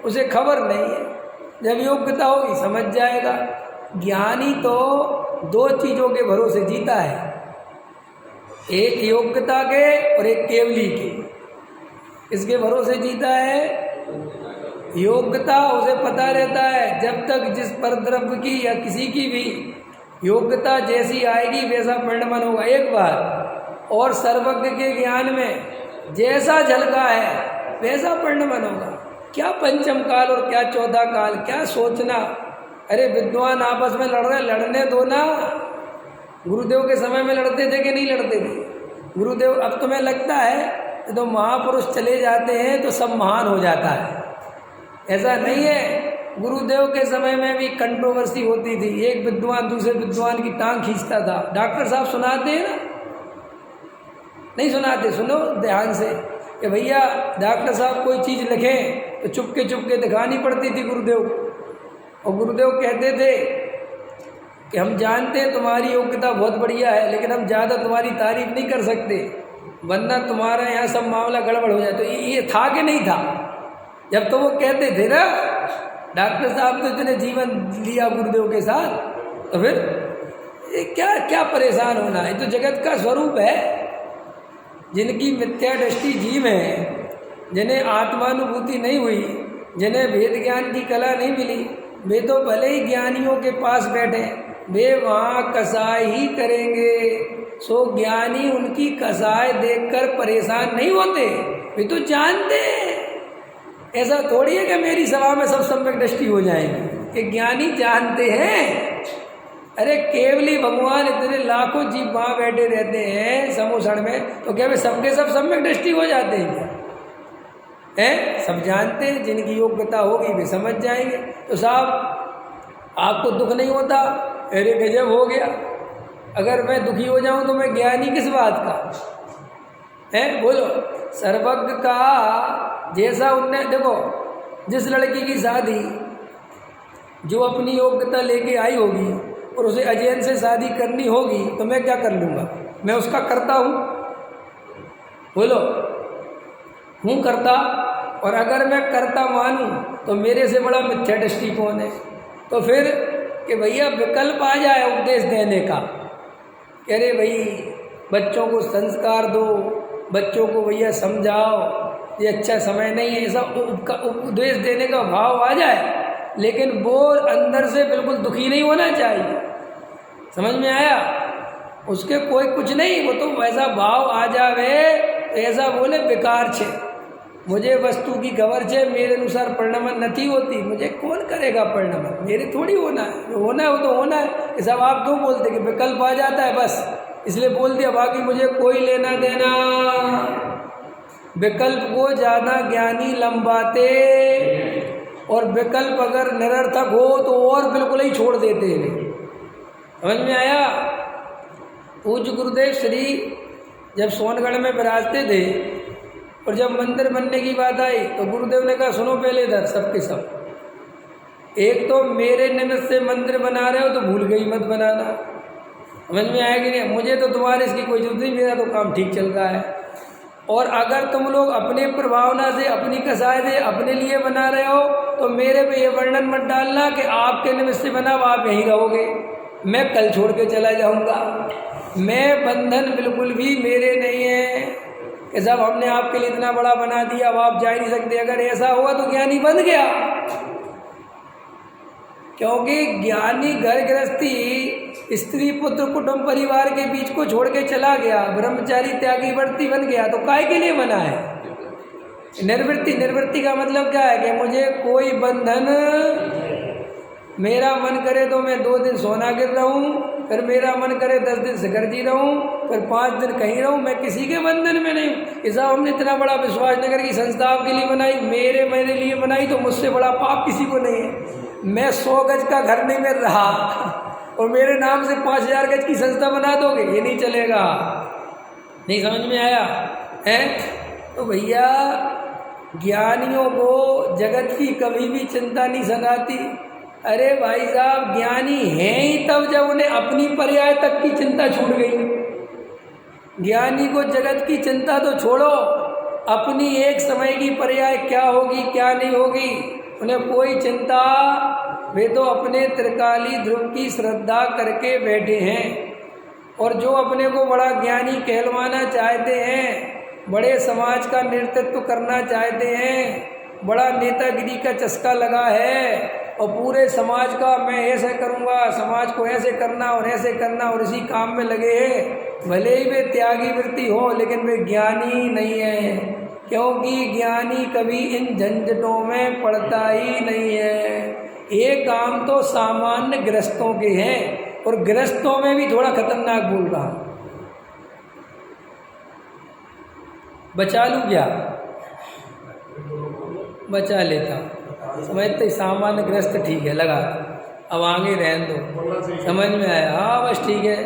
उसे खबर नहीं है, जब योग्यता होगी समझ जाएगा। ज्ञानी तो दो चीज़ों के भरोसे जीता है, एक योग्यता के और एक केवली के। इसके भरोसे जीता है योग्यता, उसे पता रहता है जब तक जिस परद्रव्य की या किसी की भी योग्यता जैसी आएगी वैसा परिणमन होगा एक बार, और सर्वज्ञ के ज्ञान में जैसा झलका है वैसा परिणमन होगा। क्या पंचम काल और क्या चौथा काल, क्या सोचना। अरे विद्वान आपस में लड़ रहे, लड़ने दो ना। गुरुदेव के समय में लड़ते थे कि नहीं लड़ते थे? गुरुदेव, अब तुम्हें लगता है तो महापुरुष चले जाते हैं तो सब महान हो जाता है, ऐसा नहीं है। गुरुदेव के समय में भी कंट्रोवर्सी होती थी, एक विद्वान दूसरे विद्वान की टांग खींचता था। डॉक्टर साहब सुनाते हैं ना, नहीं सुनाते? सुनो ध्यान से कि भैया डॉक्टर साहब कोई चीज़ लिखें तो चुपके दिखानी पड़ती थी गुरुदेव को, और गुरुदेव कहते थे कि हम जानते हैं तुम्हारी योग्यता बहुत बढ़िया है, लेकिन हम ज़्यादा तुम्हारी तारीफ नहीं कर सकते, वरना तुम्हारा यहाँ सब मामला गड़बड़ हो जाए। तो ये था कि नहीं था? जब तो वो कहते थे ना, डॉक्टर साहब तो इतने जीवन लिया गुरुदेव के साथ, तो फिर ये क्या क्या परेशान होना है? तो जगत का स्वरूप है। जिनकी मिथ्या दृष्टि जीव है, जिन्हें आत्मानुभूति नहीं हुई, जिन्हें वेद ज्ञान की कला नहीं मिली, वे तो भले ही ज्ञानियों के पास बैठे, वे वहाँ कसाई ही करेंगे। सो ज्ञानी उनकी कसाई देखकर परेशान नहीं होते, वे तो जानते हैं। ऐसा थोड़ी है कि मेरी सभा में सब सम्यक दृष्टि हो जाएगी, कि ज्ञानी जानते हैं। अरे केवली भगवान इतने लाखों जीव वहाँ बैठे रहते हैं समूषण में, तो क्या वे सबके सब सम्यक दृष्टि हो जाते हैं क्या? हैं? सब जानते हैं, जिनकी योग्यता होगी वे समझ जाएंगे। तो साहब आपको दुख नहीं होता? अरे गजब हो गया, अगर मैं दुखी हो जाऊं तो मैं ज्ञानी किस बात का है? बोलो। सर्वज्ञ का जैसा उनने, देखो जिस लड़की की शादी जो अपनी योग्यता लेके आई होगी और उसे अजैन से शादी करनी होगी, तो मैं क्या कर लूँगा? मैं उसका करता हूँ? बोलो, हूँ करता। और अगर मैं करता मानूँ तो मेरे से बड़ा मिथ्या दृष्टि कौन है? तो फिर कि भैया विकल्प आ जाए उपदेश देने का, कह रहे भाई बच्चों को संस्कार दो, बच्चों को भैया समझाओ, ये अच्छा समय नहीं है, ऐसा उपदेश देने का भाव आ जाए, लेकिन वो अंदर से बिल्कुल दुखी नहीं होना चाहिए। समझ में आया? उसके कोई कुछ नहीं, वो तो वैसा भाव आ जावे, ऐसा बोले बेकार छे, मुझे वस्तु की खबर छे, मेरे अनुसार परिणमन नहीं होती, मुझे कौन करेगा परिणमन? मेरे थोड़ी होना है, जो होना है वो तो होना है। ये सब आप क्यों बोलते कि विकल्प आ जाता है, बस इसलिए बोल दिया, बाकी मुझे कोई लेना देना। विकल्प को ज़्यादा ज्ञानी लंबाते, और विकल्प अगर निरर्थक हो तो और बिल्कुल ही छोड़ देते हैं। समझ में आया? पूज्य गुरुदेव श्री जब सोनगढ़ में विराजते थे और जब मंदिर बनने की बात आई तो गुरुदेव ने कहा सुनो पहले इधर सबके सब, एक तो मेरे निमित्त से मंदिर बना रहे हो तो भूल गई मत बनाना। समझ में आया कि नहीं? मुझे तो तुम्हारे इसकी कोई जरूरत नहीं, मेरा तो काम ठीक चल रहा है। और अगर तुम लोग अपने प्रभावना से, अपनी कसाय से अपने लिए बना रहे हो तो मेरे पे ये वर्णन मत डालना कि आपके निमित्त से बना आप यहीं रहोगे, मैं कल छोड़ के चला जाऊंगा। मैं बंधन बिल्कुल भी मेरे नहीं है कि जब हमने आपके लिए इतना बड़ा बना दिया अब आप जा ही नहीं सकते। अगर ऐसा हुआ तो ज्ञानी बंध गया, क्योंकि ज्ञानी घर गृहस्थी, स्त्री पुत्र कुटुंब परिवार के बीच को छोड़ के चला गया, ब्रह्मचारी त्यागी व्रती बन गया, तो काय के लिए बना है? निर्वृत्ति। निर्वृत्ति का मतलब क्या है कि मुझे कोई बंधन, मेरा मन करे तो मैं 2 दिन सोना गिर रहूं, फिर मेरा मन करे 10 दिन सिगर जी रहूं, फिर 5 दिन कहीं रहूं, मैं किसी के बंधन में नहीं। इसा हमने इतना बड़ा विश्वास नगर की संस्था आपके लिए बनाई, मेरे लिए बनाई, तो मुझसे बड़ा पाप किसी को नहीं है। मैं 100 गज का घर नहीं मिल रहा और मेरे नाम से 5000 गज की संस्था बना दोगे, ये नहीं चलेगा। नहीं समझ में आया है? तो भैया ज्ञानियों को जगत की कभी भी चिंता नहीं सताती। अरे भाई साहब, ज्ञानी हैं ही तब जब उन्हें अपनी पर्याय तक की चिंता छूट गई। ज्ञानी को जगत की चिंता तो छोड़ो, अपनी एक समय की पर्याय क्या होगी क्या नहीं होगी उन्हें कोई चिंता। वे तो अपने त्रिकाली ध्रुव की श्रद्धा करके बैठे हैं। और जो अपने को बड़ा ज्ञानी कहलवाना चाहते हैं, बड़े समाज का नेतृत्व करना चाहते हैं, बड़ा नेतागिरी का चस्का लगा है और पूरे समाज का मैं ऐसे करूँगा, समाज को ऐसे करना और ऐसे करना, और इसी काम में लगे हैं, भले ही वे त्यागी वृत्ति हो लेकिन वे ज्ञानी नहीं है, क्योंकि ज्ञानी कभी इन झंझटों में पड़ता ही नहीं है। ये काम तो सामान्य गृहस्थों के हैं, और गृहस्थों में भी थोड़ा खतरनाक बोल रहा हूँ। बचा लूँ क्या? बचा लेता, समझते सामान्य गृहस्थ ठीक है, लगा, अब आगे रहने दो। समझ में आया? हाँ बस ठीक है,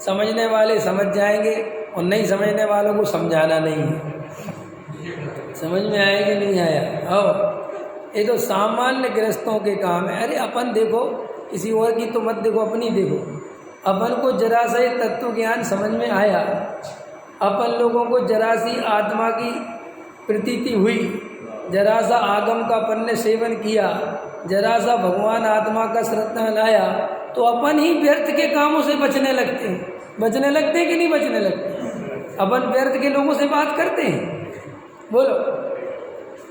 समझने वाले समझ जाएंगे और नहीं समझने वालों को समझाना नहीं है। समझ में आया कि नहीं आया? आओ, ये तो सामान्य गृहस्थों के काम है। अरे अपन देखो, किसी और की तो मत देखो, अपनी देखो। अपन को जरा सा तत्व ज्ञान समझ में आया, अपन लोगों को जरा सी आत्मा की प्रतीति हुई, जरा सा आगम का अपन ने सेवन किया, जरा सा भगवान आत्मा का श्रद्धा लाया, तो अपन ही व्यर्थ के कामों से बचने लगते हैं। बचने लगते हैं कि नहीं बचने लगते? अपन व्यर्थ के लोगों से बात करते हैं, बोलो,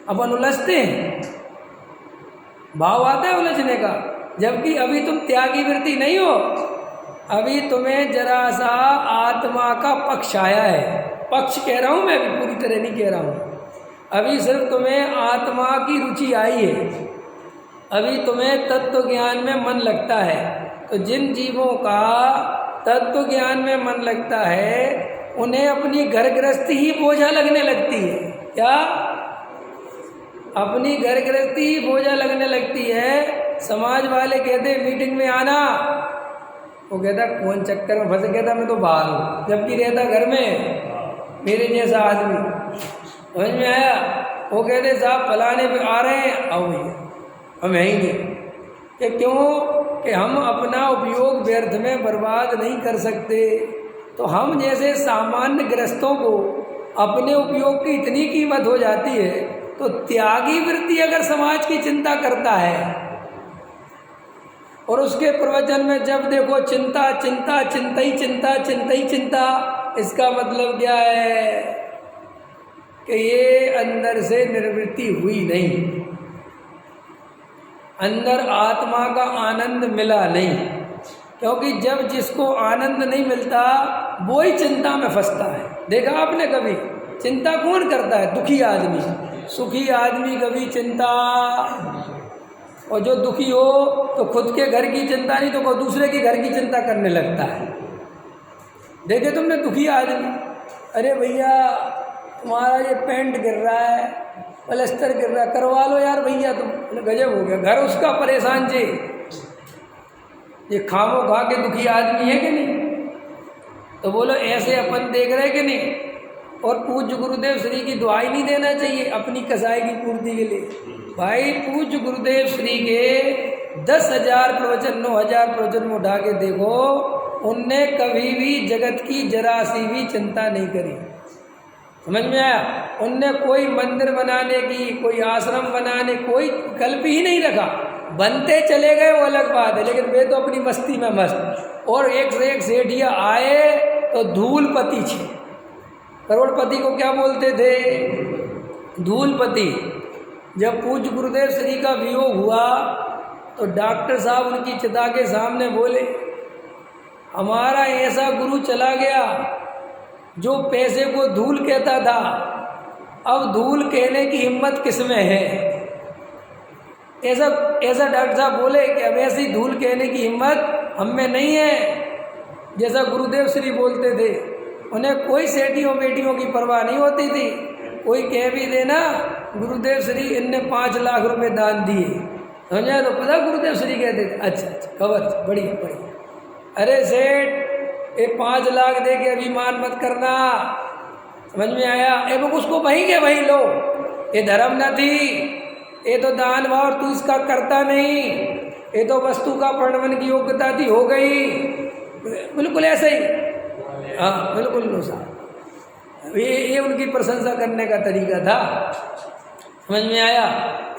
अपन उलझते हैं, भाव आता है उलझने का, जबकि अभी तुम त्यागी वृत्ति नहीं हो, अभी तुम्हें जरा सा आत्मा का पक्ष आया है। पक्ष कह रहा हूँ मैं, अभी पूरी तरह नहीं कह रहा हूँ। अभी सिर्फ तुम्हें आत्मा की रुचि आई है, अभी तुम्हें तत्व ज्ञान में मन लगता है। तो जिन जीवों का तत्व ज्ञान में मन लगता है उन्हें अपनी घर गृहस्थी ही बोझा लगने लगती है। क्या? अपनी घर गृहस्थी ही बोझा लगने लगती है। समाज वाले कहते मीटिंग में आना, वो कहता कौन चक्कर में फंस गया था, मैं तो बाहर हूँ, जबकि रहता घर में मेरे जैसा आदमी। समझ में आया? वो कहते साहब फलाने पे आ रहे हैं, आओ भैया, हम यहीं नहीं। कि क्यों? कि हम अपना उपयोग व्यर्थ में बर्बाद नहीं कर सकते। तो हम जैसे सामान्य गृहस्थों को अपने उपयोग की इतनी कीमत हो जाती है, तो त्यागी वृत्ति अगर समाज की चिंता करता है और उसके प्रवचन में जब देखो चिंता चिंता चिंता ही चिंता चिंता ही चिंता, इसका मतलब क्या है? कि ये अंदर से निर्वृत्ति हुई नहीं, अंदर आत्मा का आनंद मिला नहीं। क्योंकि जब जिसको आनंद नहीं मिलता वो ही चिंता में फंसता है। देखा आपने कभी? चिंता कौन करता है? दुखी आदमी। सुखी आदमी कभी चिंता, और जो दुखी हो तो खुद के घर की चिंता नहीं तो दूसरे के घर की चिंता करने लगता है। देखे तुमने दुखी आदमी? अरे भैया तुम्हारा ये पेंट गिर रहा है, प्लास्टर गिर रहा है, करवा लो यार भैया, तुम गजब हो गया। घर उसका परेशान जी, ये खामो खा के दुखी आदमी है कि नहीं? तो बोलो ऐसे अपन देख रहे कि नहीं? और पूज्य गुरुदेव श्री की दुआई नहीं देना चाहिए अपनी कसाई की पूर्ति के लिए। भाई पूज्य गुरुदेव श्री के 10,000 प्रवचन 9,000 प्रवचन में उठा के देखो, उनने कभी भी जगत की जरा सी भी चिंता नहीं करी। समझ में आया? उनने कोई मंदिर बनाने की, कोई आश्रम बनाने, कोई विकल्प ही नहीं रखा। बनते चले गए वो अलग बात है, लेकिन वे तो अपनी मस्ती में मस्त। और एक से एक सेठिया आए तो धूलपति छे। करोड़पति को क्या बोलते थे? धूलपति। जब पूज्य गुरुदेव श्री का वियोग हुआ तो डॉक्टर साहब उनकी चिता के सामने बोले, हमारा ऐसा गुरु चला गया जो पैसे को धूल कहता था, अब धूल कहने की हिम्मत किसमें है? ऐसा डॉक्टर साहब बोले कि अब ऐसी धूल कहने की हिम्मत हम में नहीं है, जैसा गुरुदेव श्री बोलते थे। उन्हें कोई सेठियों बेटियों की परवाह नहीं होती थी। कोई कह भी देना गुरुदेव श्री इनने 5 लाख रुपए दान दिए, समझा? तो पता गुरुदेव श्री कहते थे, अच्छा कवर, बढ़िया बढ़िया। अरे सेठ, ये 5 लाख दे के अभिमान मत करना, समझ में आया? वो उसको वहीं के वहीं लो, ये धर्म न थी, ये तो दान भाव, तू इसका करता नहीं, ये तो वस्तु का प्रणवन की योग्यता थी, हो गई। बिल्कुल ऐसे ही, हाँ बिल्कुल नो साहब। ये उनकी प्रशंसा करने का तरीका था, समझ में आया?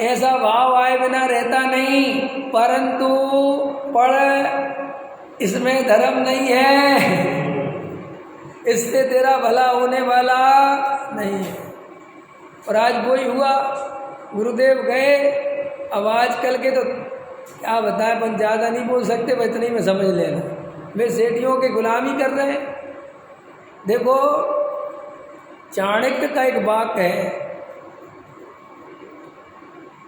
ऐसा भाव आए बिना रहता नहीं, परंतु पढ़ इसमें धर्म नहीं है, इससे तेरा भला होने वाला नहीं है। और आज वही हुआ, गुरुदेव गए। अब आजकल के तो क्या बताएं, पर ज़्यादा नहीं बोल सकते, बस इतनी में समझ लेना, वे सेठियों के गुलामी कर रहे हैं। देखो, चाणक्य का एक वाक्य है,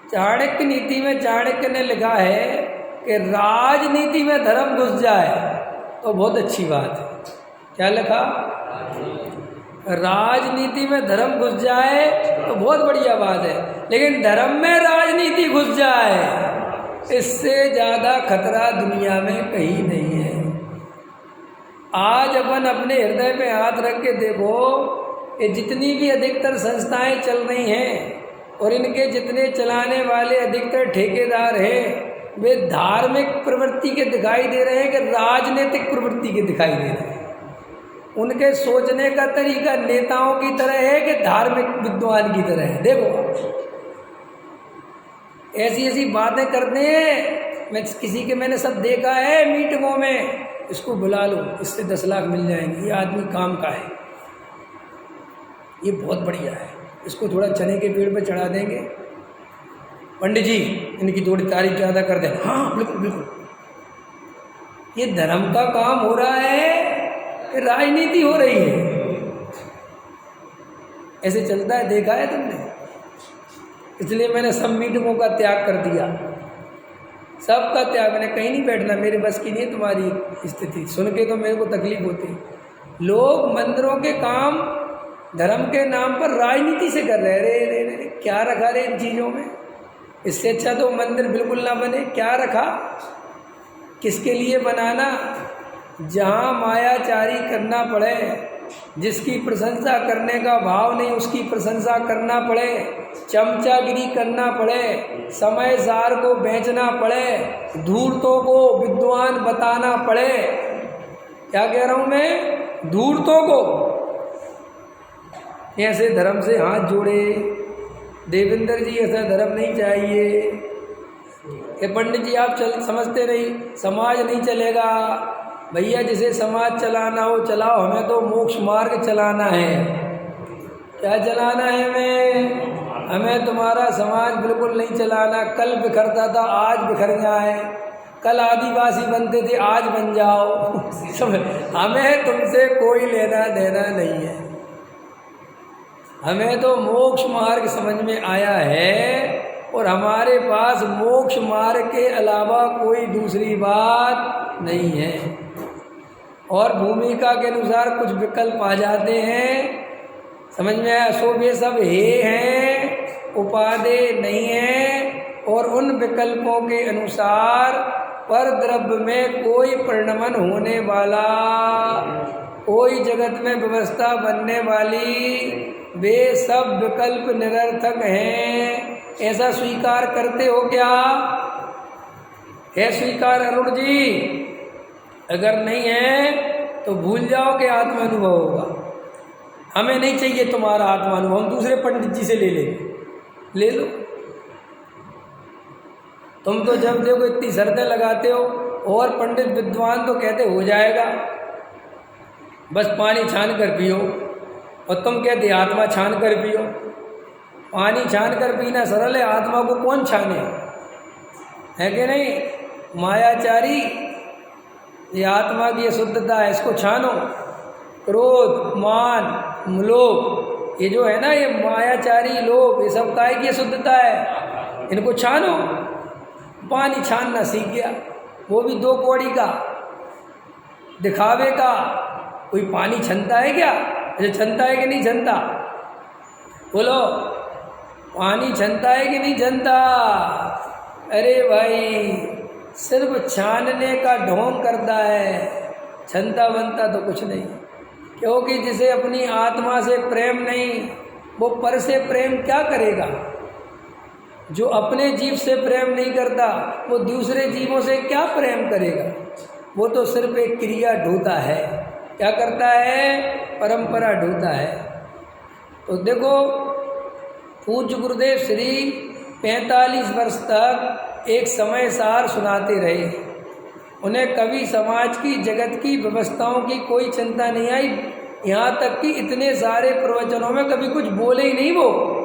चाणक्य नीति में चाणक्य ने लिखा है कि राजनीति में धर्म घुस जाए तो बहुत अच्छी बात है। क्या लिखा? राजनीति में धर्म घुस जाए तो बहुत बढ़िया बात है, लेकिन धर्म में राजनीति घुस जाए, इससे ज़्यादा खतरा दुनिया में कहीं नहीं है। आज अपन अपने हृदय पे हाथ रख के देखो, ये जितनी भी अधिकतर संस्थाएं चल रही हैं और इनके जितने चलाने वाले अधिकतर ठेकेदार हैं, वे धार्मिक प्रवृत्ति के दिखाई दे रहे हैं कि राजनीतिक प्रवृत्ति के दिखाई दे रहे हैं। उनके सोचने का तरीका नेताओं की तरह है कि धार्मिक विद्वान की तरह है। देखो, ऐसी ऐसी बातें करते हैं। मैंने सब देखा है मीटिंगों में, इसको बुला लो, इससे 10 लाख मिल जाएंगे, ये आदमी काम का है, ये बहुत बढ़िया है, इसको थोड़ा चने के पेड़ पे चढ़ा देंगे, पंडित जी इनकी थोड़ी तारीफ ज़्यादा कर दें। हाँ बिल्कुल बिल्कुल। ये धर्म का काम हो रहा है कि राजनीति हो रही है? ऐसे चलता है, देखा है तुमने? इसलिए मैंने सब मीटिंगों का त्याग कर दिया, सबका त्याग। मैंने कहीं नहीं बैठना, मेरे बस की नहीं है तुम्हारी स्थिति। सुन के तो मेरे को तकलीफ होती। लोग मंदिरों के काम धर्म के नाम पर राजनीति से कर रहे हैं। रे क्या रखा रे इन चीज़ों में? इससे अच्छा तो मंदिर बिल्कुल ना बने। क्या रखा? किसके लिए बनाना? जहाँ मायाचारी करना पड़े, जिसकी प्रशंसा करने का भाव नहीं उसकी प्रशंसा करना पड़े, चमचागिरी करना पड़े, समय सार को बेचना पड़े, धूर्तों को विद्वान बताना पड़े। क्या कह रहा हूँ मैं? धूर्तों को। ऐसे धर्म से हाथ जोड़े देवेंद्र जी, ऐसा धर्म नहीं चाहिए। ये पंडित जी आप समझते नहीं, समाज नहीं चलेगा। भैया जिसे समाज चलाना हो चलाओ, हमें तो मोक्ष मार्ग चलाना है। क्या चलाना है हमें तुम्हारा समाज बिल्कुल नहीं चलाना। कल बिखरता था, आज बिखर जाए। कल आदिवासी बनते थे, आज बन जाओ। हमें तुमसे कोई लेना देना नहीं है। हमें तो मोक्ष मार्ग समझ में आया है, और हमारे पास मोक्ष मार्ग के अलावा कोई दूसरी बात नहीं है। और भूमिका के अनुसार कुछ विकल्प आ जाते हैं, समझ में आया? सो वे सब हे हैं, उपादेय नहीं है। और उन विकल्पों के अनुसार पर द्रव्य में कोई परिणमन होने वाला, कोई जगत में व्यवस्था बनने वाली, वे सब विकल्प निरर्थक हैं। ऐसा स्वीकार करते हो क्या? है स्वीकार अरुण जी? अगर नहीं है तो भूल जाओ कि आत्मानुभव होगा। हमें नहीं चाहिए तुम्हारा आत्मानुभव, हम दूसरे पंडित जी से ले लेंगे। ले लो। तुम तो जब देखो इतनी शर्तें लगाते हो, और पंडित विद्वान तो कहते हो जाएगा, बस पानी छान कर पियो, और तुम कहते आत्मा छान कर पियो। पानी छान कर पीना सरल है, आत्मा को कौन छाने, है कि नहीं? मायाचारी, ये आत्मा की शुद्धता है, इसको छानो। क्रोध, मान, लोभ, ये जो है ना, ये मायाचारी लोभ, ये सब काय की शुद्धता है, इनको छानो। पानी छानना सीख गया, वो भी 2 कौड़ी का, दिखावे का। कोई पानी छनता है क्या? अच्छा, छनता है कि नहीं छनता? बोलो, पानी छनता है कि नहीं छनता? अरे भाई, सिर्फ छानने का ढोंग करता है, छनता बनता तो कुछ नहीं। क्योंकि जिसे अपनी आत्मा से प्रेम नहीं, वो पर से प्रेम क्या करेगा? जो अपने जीव से प्रेम नहीं करता, वो दूसरे जीवों से क्या प्रेम करेगा? वो तो सिर्फ एक क्रिया ढूंढता है। क्या करता है? परंपरा ढूंढता है। तो देखो, पूज्य गुरुदेव श्री 45 वर्ष तक एक समय सार सुनाते रहे। उन्हें कभी समाज की, जगत की व्यवस्थाओं की कोई चिंता नहीं आई। यहाँ तक कि इतने सारे प्रवचनों में कभी कुछ बोले ही नहीं। वो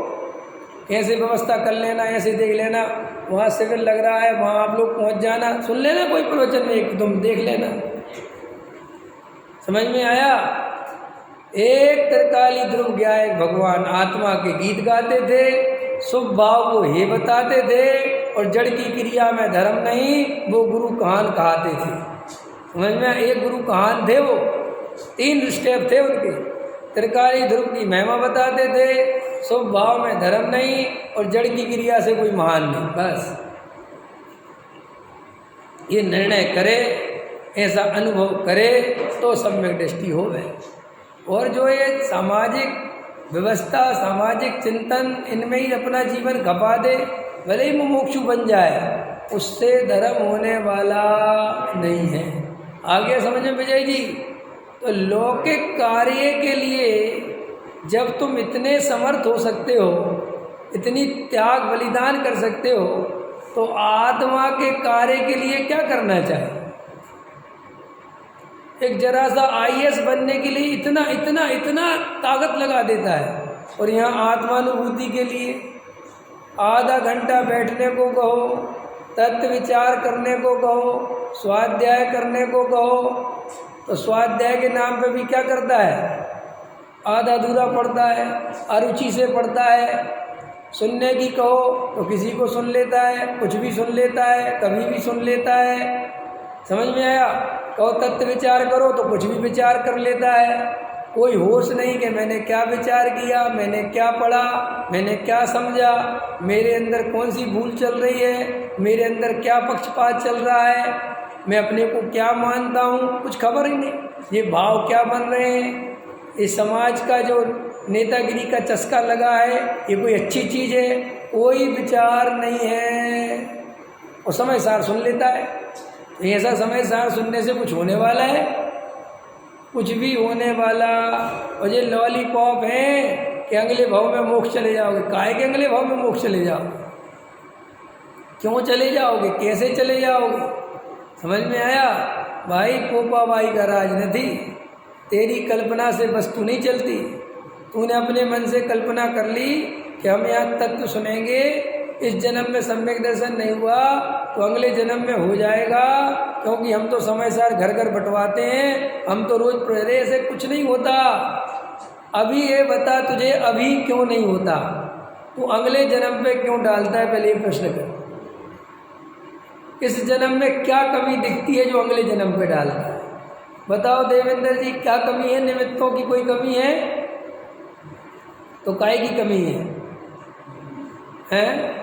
ऐसे व्यवस्था कर लेना, ऐसे देख लेना, वहाँ शिविर लग रहा है, वहाँ आप लोग पहुँच जाना, सुन लेना कोई प्रवचन में, एक तुम देख लेना। समझ में आया? एक त्रिकाली ध्रुव गायक भगवान आत्मा के गीत गाते थे, शुभ भाव को हे बताते थे, और जड़ की क्रिया में धर्म नहीं, वो गुरु कहान कहते थे। समझ में? एक गुरु कहान थे, वो 3 स्टेप थे उनके। त्रिकाली ध्रुव की महिमा बताते थे, शुभ भाव में धर्म नहीं, और जड़ की क्रिया से कोई महान नहीं। बस ये निर्णय करे, ऐसा अनुभव करे तो सम्यक दृष्टि हो गए। और जो ये सामाजिक व्यवस्था, सामाजिक चिंतन, इनमें ही अपना जीवन खपा दे, भले ही मुमुक्षु बन जाए, उससे धर्म होने वाला नहीं है। आगे समझ में विजय जी? तो लौकिक कार्य के लिए जब तुम इतने समर्थ हो सकते हो, इतनी त्याग बलिदान कर सकते हो, तो आत्मा के कार्य के लिए क्या करना चाहिए? एक जरा सा IAS बनने के लिए इतना इतना इतना ताकत लगा देता है, और यहाँ आत्मानुभूति के लिए आधा घंटा बैठने को कहो, तत्व विचार करने को कहो, स्वाध्याय करने को कहो, तो स्वाध्याय के नाम पे भी क्या करता है? आधा अधूरा पढ़ता है, अरुचि से पढ़ता है। सुनने की कहो तो किसी को सुन लेता है, कुछ भी सुन लेता है, कभी भी सुन लेता है। समझ में आया? कहो तत्व विचार करो तो कुछ भी विचार कर लेता है। कोई होश नहीं कि मैंने क्या विचार किया, मैंने क्या पढ़ा, मैंने क्या समझा, मेरे अंदर कौन सी भूल चल रही है, मेरे अंदर क्या पक्षपात चल रहा है, मैं अपने को क्या मानता हूँ, कुछ खबर ही नहीं। ये भाव क्या बन रहे हैं, इस समाज का जो नेतागिरी का चस्का लगा है, ये कोई अच्छी चीज़ है? कोई विचार नहीं है। और समय सार सुन लेता है। ऐसा समय सार सुनने से कुछ होने वाला है? कुछ भी होने वाला। और ये लॉलीपॉप है कि अगले भाव में मोक्ष चले जाओगे। काहे के अगले भाव में मोक्ष चले जाओगे? क्यों चले जाओगे? कैसे चले जाओगे? समझ में आया? भाई पोपा भाई का राज नहीं, तेरी कल्पना से वस्तु नहीं चलती। तूने अपने मन से कल्पना कर ली कि हम यहाँ तत्व सुनेंगे, इस जन्म में सम्यक दर्शन नहीं हुआ तो अगले जन्म में हो जाएगा, क्योंकि हम तो समय सार घर घर बंटवाते हैं, हम तो रोज पढ़ रहे। ऐसे कुछ नहीं होता। अभी ये बता तुझे अभी क्यों नहीं होता, तू अगले जन्म पे क्यों डालता है? पहले ये प्रश्न कर। इस जन्म में क्या कमी दिखती है जो अगले जन्म पे डालता है? बताओ देवेंद्र जी, क्या कमी है? निमित्तों की कोई कमी है? तो काय की कमी है? हैं?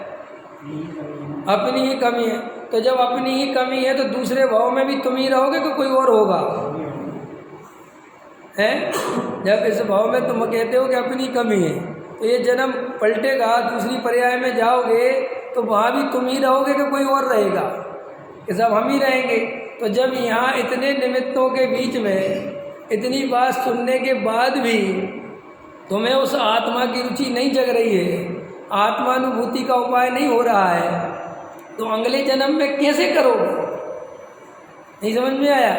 अपनी ही कमी है। तो जब अपनी ही कमी है तो दूसरे भाव में भी तुम ही रहोगे कि कोई और होगा? हैं? जब इस भाव में तुम कहते हो कि अपनी कमी है, तो ये जन्म पलटेगा, दूसरी पर्याय में जाओगे तो वहाँ भी तुम ही रहोगे कि कोई और रहेगा? कि सब हम ही रहेंगे? तो जब यहाँ इतने निमित्तों के बीच में इतनी बात सुनने के बाद भी तुम्हें उस आत्मा की रुचि नहीं जग रही है, आत्मानुभूति का उपाय नहीं हो रहा है, तो अगले जन्म में कैसे करोगे? नहीं समझ में आया?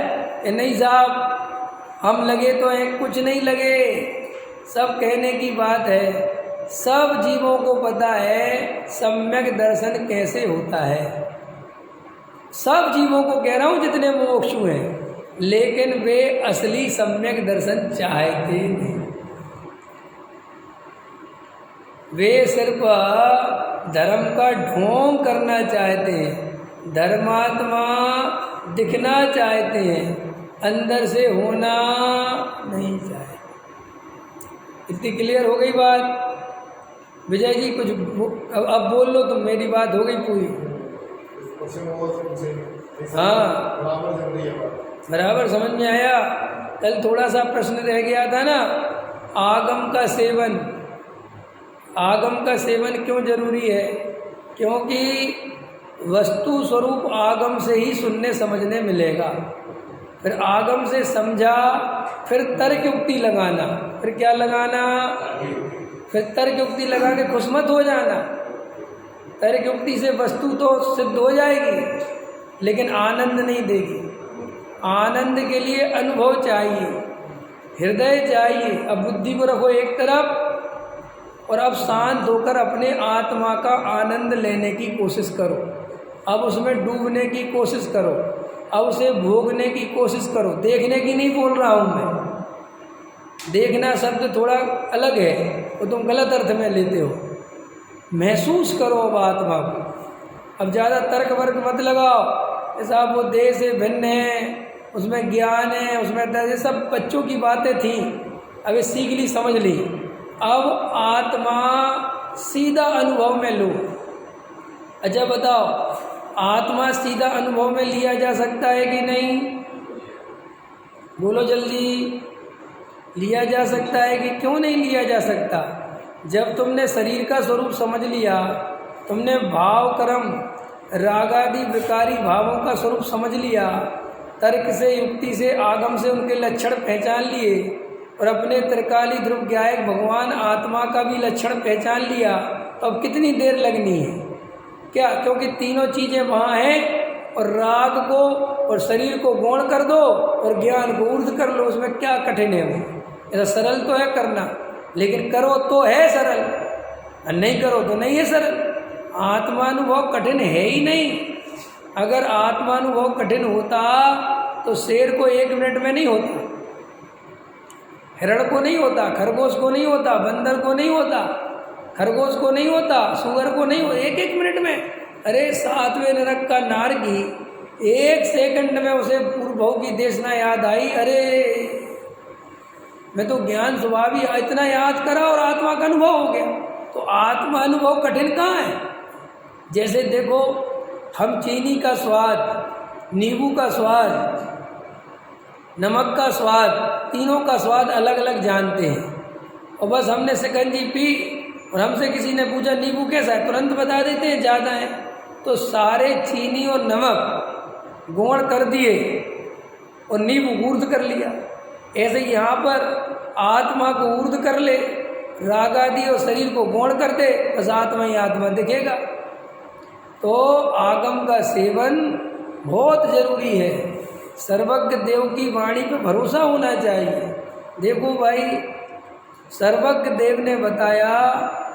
नहीं साहब हम लगे तो हैं, कुछ नहीं लगे। सब कहने की बात है, सब जीवों को पता है सम्यक दर्शन कैसे होता है। सब जीवों को कह रहा हूँ जितने मोक्षु हैं, लेकिन वे असली सम्यक दर्शन चाहते नहीं। वे सिर्फ धर्म का ढोंग करना चाहते हैं, धर्मात्मा दिखना चाहते हैं, अंदर से होना नहीं चाहते। इतनी क्लियर हो गई बात? विजय जी कुछ अब बोल लो, तो मेरी बात हो गई पूरी। हाँ बराबर समझ में आया। कल थोड़ा सा प्रश्न रह गया था ना, आगम का सेवन। आगम का सेवन क्यों जरूरी है? क्योंकि वस्तु स्वरूप आगम से ही सुनने समझने मिलेगा। फिर आगम से समझा, फिर तर्क युक्ति लगाना। फिर क्या लगाना? फिर तर्क युक्ति लगा के खुश मत हो जाना। तर्क युक्ति से वस्तु तो सिद्ध हो जाएगी, लेकिन आनंद नहीं देगी। आनंद के लिए अनुभव चाहिए, हृदय चाहिए। अब बुद्धि को रखो एक तरफ, और अब शांत होकर अपने आत्मा का आनंद लेने की कोशिश करो। अब उसमें डूबने की कोशिश करो, अब उसे भोगने की कोशिश करो। देखने की नहीं बोल रहा हूँ मैं, देखना शब्द थोड़ा अलग है, वो तुम गलत अर्थ में लेते हो। महसूस करो अब आत्मा को। अब ज़्यादा तर्क वर्क मत लगाओ, ऐसा वो देह से भिन्न है, उसमें ज्ञान है, उसमें दर्द, सब बच्चों की बातें थी, अब ये सीख ली, समझ ली। अब आत्मा सीधा अनुभव में लो। अच्छा बताओ, आत्मा सीधा अनुभव में लिया जा सकता है कि नहीं? बोलो जल्दी। लिया जा सकता है कि क्यों नहीं लिया जा सकता? जब तुमने शरीर का स्वरूप समझ लिया, तुमने भाव कर्म रागादि विकारी भावों का स्वरूप समझ लिया, तर्क से युक्ति से आगम से उनके लक्षण पहचान लिए, और अपने त्रिकाली ध्रुव ज्ञायक भगवान आत्मा का भी लक्षण पहचान लिया, तो अब कितनी देर लगनी है? क्या? क्योंकि तीनों चीज़ें वहाँ हैं, और राग को और शरीर को गौण कर दो और ज्ञान को ऊर्ध्व कर लो। उसमें क्या कठिन है? वो ऐसा सरल तो है करना, लेकिन करो तो है सरल, और नहीं करो तो नहीं है सरल। आत्मानुभव कठिन है ही नहीं। अगर आत्मानुभव कठिन होता तो शेर को 1 मिनट में नहीं होता, हिरण को नहीं होता, खरगोश को नहीं होता, बंदर को नहीं होता, खरगोश को नहीं होता, सुअर को नहीं होता, 1-1 मिनट में। अरे 7वें नरक का नारकी 1 सेकंड में उसे पूर्व की देशना याद आई। अरे मैं तो ज्ञान स्वभाव ही इतना याद करा और आत्मा का अनुभव हो गया। तो आत्मा अनुभव कठिन कहाँ है? जैसे देखो, हम चीनी का स्वाद, नींबू का स्वाद, नमक का स्वाद, तीनों का स्वाद अलग अलग जानते हैं, और बस हमने शिकंजी पी और हमसे किसी ने पूछा नींबू कैसा है, तुरंत बता देते हैं ज़्यादा है। तो सारे चीनी और नमक गौण कर दिए और नींबू ऊर्ध कर लिया। ऐसे यहाँ पर आत्मा को ऊर्ध कर ले, राग आदि और शरीर को गौण कर दे, बस आत्मा ही आत्मा दिखेगा। तो आगम का सेवन बहुत जरूरी है। सर्वज्ञ देव की वाणी पे भरोसा होना चाहिए। देखो भाई, सर्वज्ञ देव ने बताया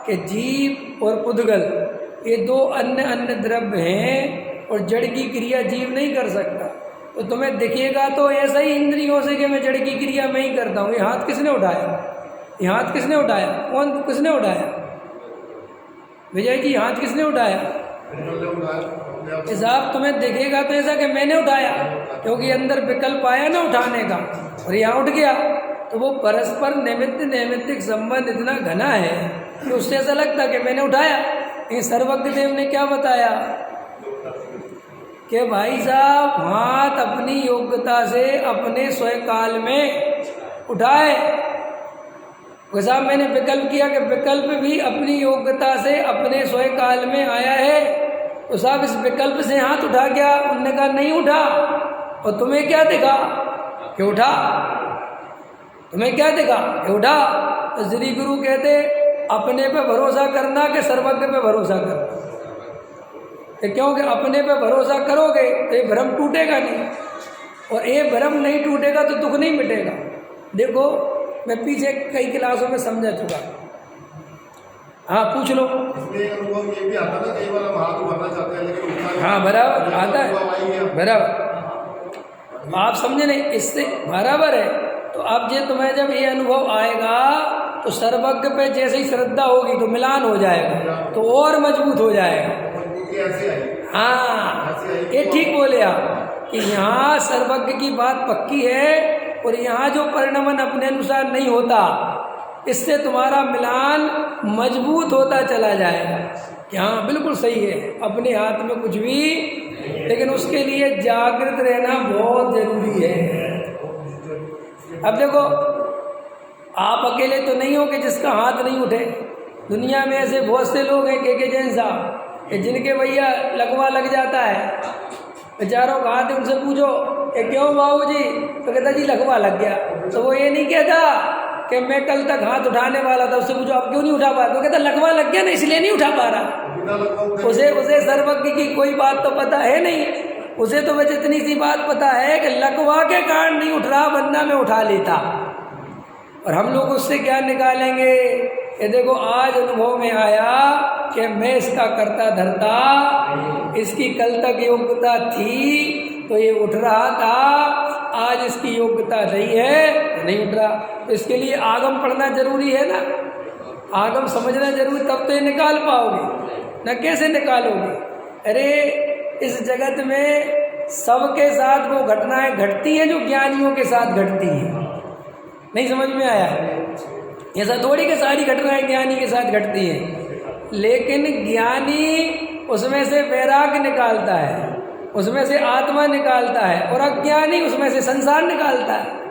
कि जीव और पुद्गल ये 2 अन्य द्रव्य हैं, और जड़ की क्रिया जीव नहीं कर सकता। तो तुम्हें दिखेगा तो ऐसा ही इंद्रियों से कि मैं जड़ की क्रिया मैं ही करता हूँ। ये हाथ किसने उठाया? ये हाथ किसने उठाया? कौन किसने उठाया? विजय जी, हाथ किसने उठाया? साहब तुम्हें दिखेगा तो ऐसा कि मैंने उठाया, क्योंकि अंदर विकल्प आया ना उठाने का, और यहाँ उठ गया। तो वो परस्पर नैमित्तिक संबंध इतना घना है कि उससे ऐसा लगता कि मैंने उठाया। लेकिन सर्वज्ञ देव ने क्या बताया कि भाई साहब हाथ अपनी योग्यता से अपने स्वयं काल में उठाए। साहब मैंने विकल्प किया कि विकल्प भी अपनी योग्यता से अपने स्वयं काल में आया है, तो साहब इस विकल्प से हाथ उठा गया। उन्होंने कहा नहीं उठा, और तुम्हें क्या दिखा कि उठा? तुम्हें क्या दिखा? उठा। तो श्री गुरु कहते अपने पे भरोसा करना कि सर्वज्ञ पे भरोसा करना? क्योंकि अपने पे भरोसा करोगे तो ये भ्रम टूटेगा नहीं, और ये भ्रम नहीं टूटेगा तो दुख नहीं मिटेगा। देखो मैं पीछे कई क्लासों में समझा चुका। हाँ पूछ लो। इसमें अनुभव ये भी आता है, कई बार हम हाथ भरना चाहते हैं लेकिन हाँ बराबर आता है, बराबर आप समझे नहीं, इससे बराबर है। तो अब ये तुम्हें जब ये अनुभव आएगा तो सर्वज्ञ पे जैसे ही श्रद्धा होगी तो मिलान हो जाएगा, तो और मजबूत हो जाएगा। हाँ ये ठीक बोले आप कि यहाँ सर्वज्ञ की बात पक्की है, और यहाँ जो परिणमन अपने अनुसार नहीं होता, इससे तुम्हारा मिलान मजबूत होता चला जाएगा। कि हाँ बिल्कुल सही है, अपने हाथ में कुछ भी, लेकिन उसके लिए जागृत रहना बहुत जरूरी है। अब देखो आप अकेले तो नहीं हो कि जिसका हाथ नहीं उठे। दुनिया में ऐसे बहुत से लोग हैं के जैन साहब कि जिनके भैया लकवा लग जाता है, बेचारों का हाथ उनसे पूछो कि क्यों बाबूजी, तो कहता जी लकवा लग गया। तो वो ये नहीं कहता कि मैं कल तक हाथ उठाने वाला था, उससे पूछो आप क्यों नहीं उठा पा रहे, तो कहता लकवा लग गया ना इसलिए नहीं उठा पा रहा। उसे सर्वज्ञ की कोई बात तो पता है नहीं, उसे तो बस इतनी सी बात पता है कि लकवा के कारण नहीं उठ रहा, वरना मैं उठा लेता। और हम लोग उससे क्या निकालेंगे? ये देखो आज अनुभव में आया कि मैं इसका करता धरता, इसकी कल तक योग्यता थी तो ये उठ रहा था, आज इसकी योग्यता नहीं है तो नहीं उठ रहा। तो इसके लिए आगम पढ़ना जरूरी है ना, आगम समझना जरूरी, तब तो ये निकाल पाओगे ना। कैसे निकालोगे? अरे इस जगत में सबके साथ वो घटनाएं घटती हैं जो ज्ञानियों के साथ घटती हैं। नहीं समझ में आया? ऐसा थोड़ी कि सारी घटनाएं ज्ञानी के साथ घटती हैं, लेकिन ज्ञानी उसमें से वैराग्य निकालता है, उसमें से आत्मा निकालता है, और अज्ञानी उसमें से संसार निकालता है,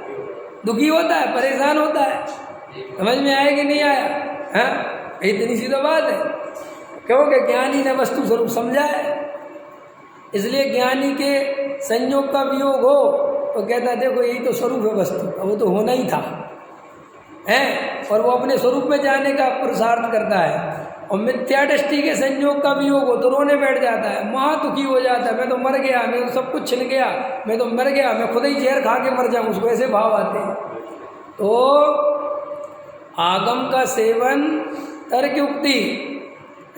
दुखी होता है, परेशान होता है। समझ में आया कि नहीं आया? हाँ इतनी सी तो बात है, क्योंकि ज्ञानी ने वस्तु स्वरूप समझा है। इसलिए ज्ञानी के संयोग का वियोग हो तो कहता देखो यही तो स्वरूप है वस्तु, वो तो होना ही था है, और वो अपने स्वरूप में जाने का पुरुषार्थ करता है। और मिथ्या दृष्टि के संयोग का वियोग हो तो रोने बैठ जाता है, महा दुखी हो जाता है, मैं तो मर गया, मैं तो सब कुछ छिन गया, मैं तो मर गया, मैं खुद ही जहर खा के मर जाऊँ, उसको ऐसे भाव आते हैं। तो आगम का सेवन तर्क युक्ति।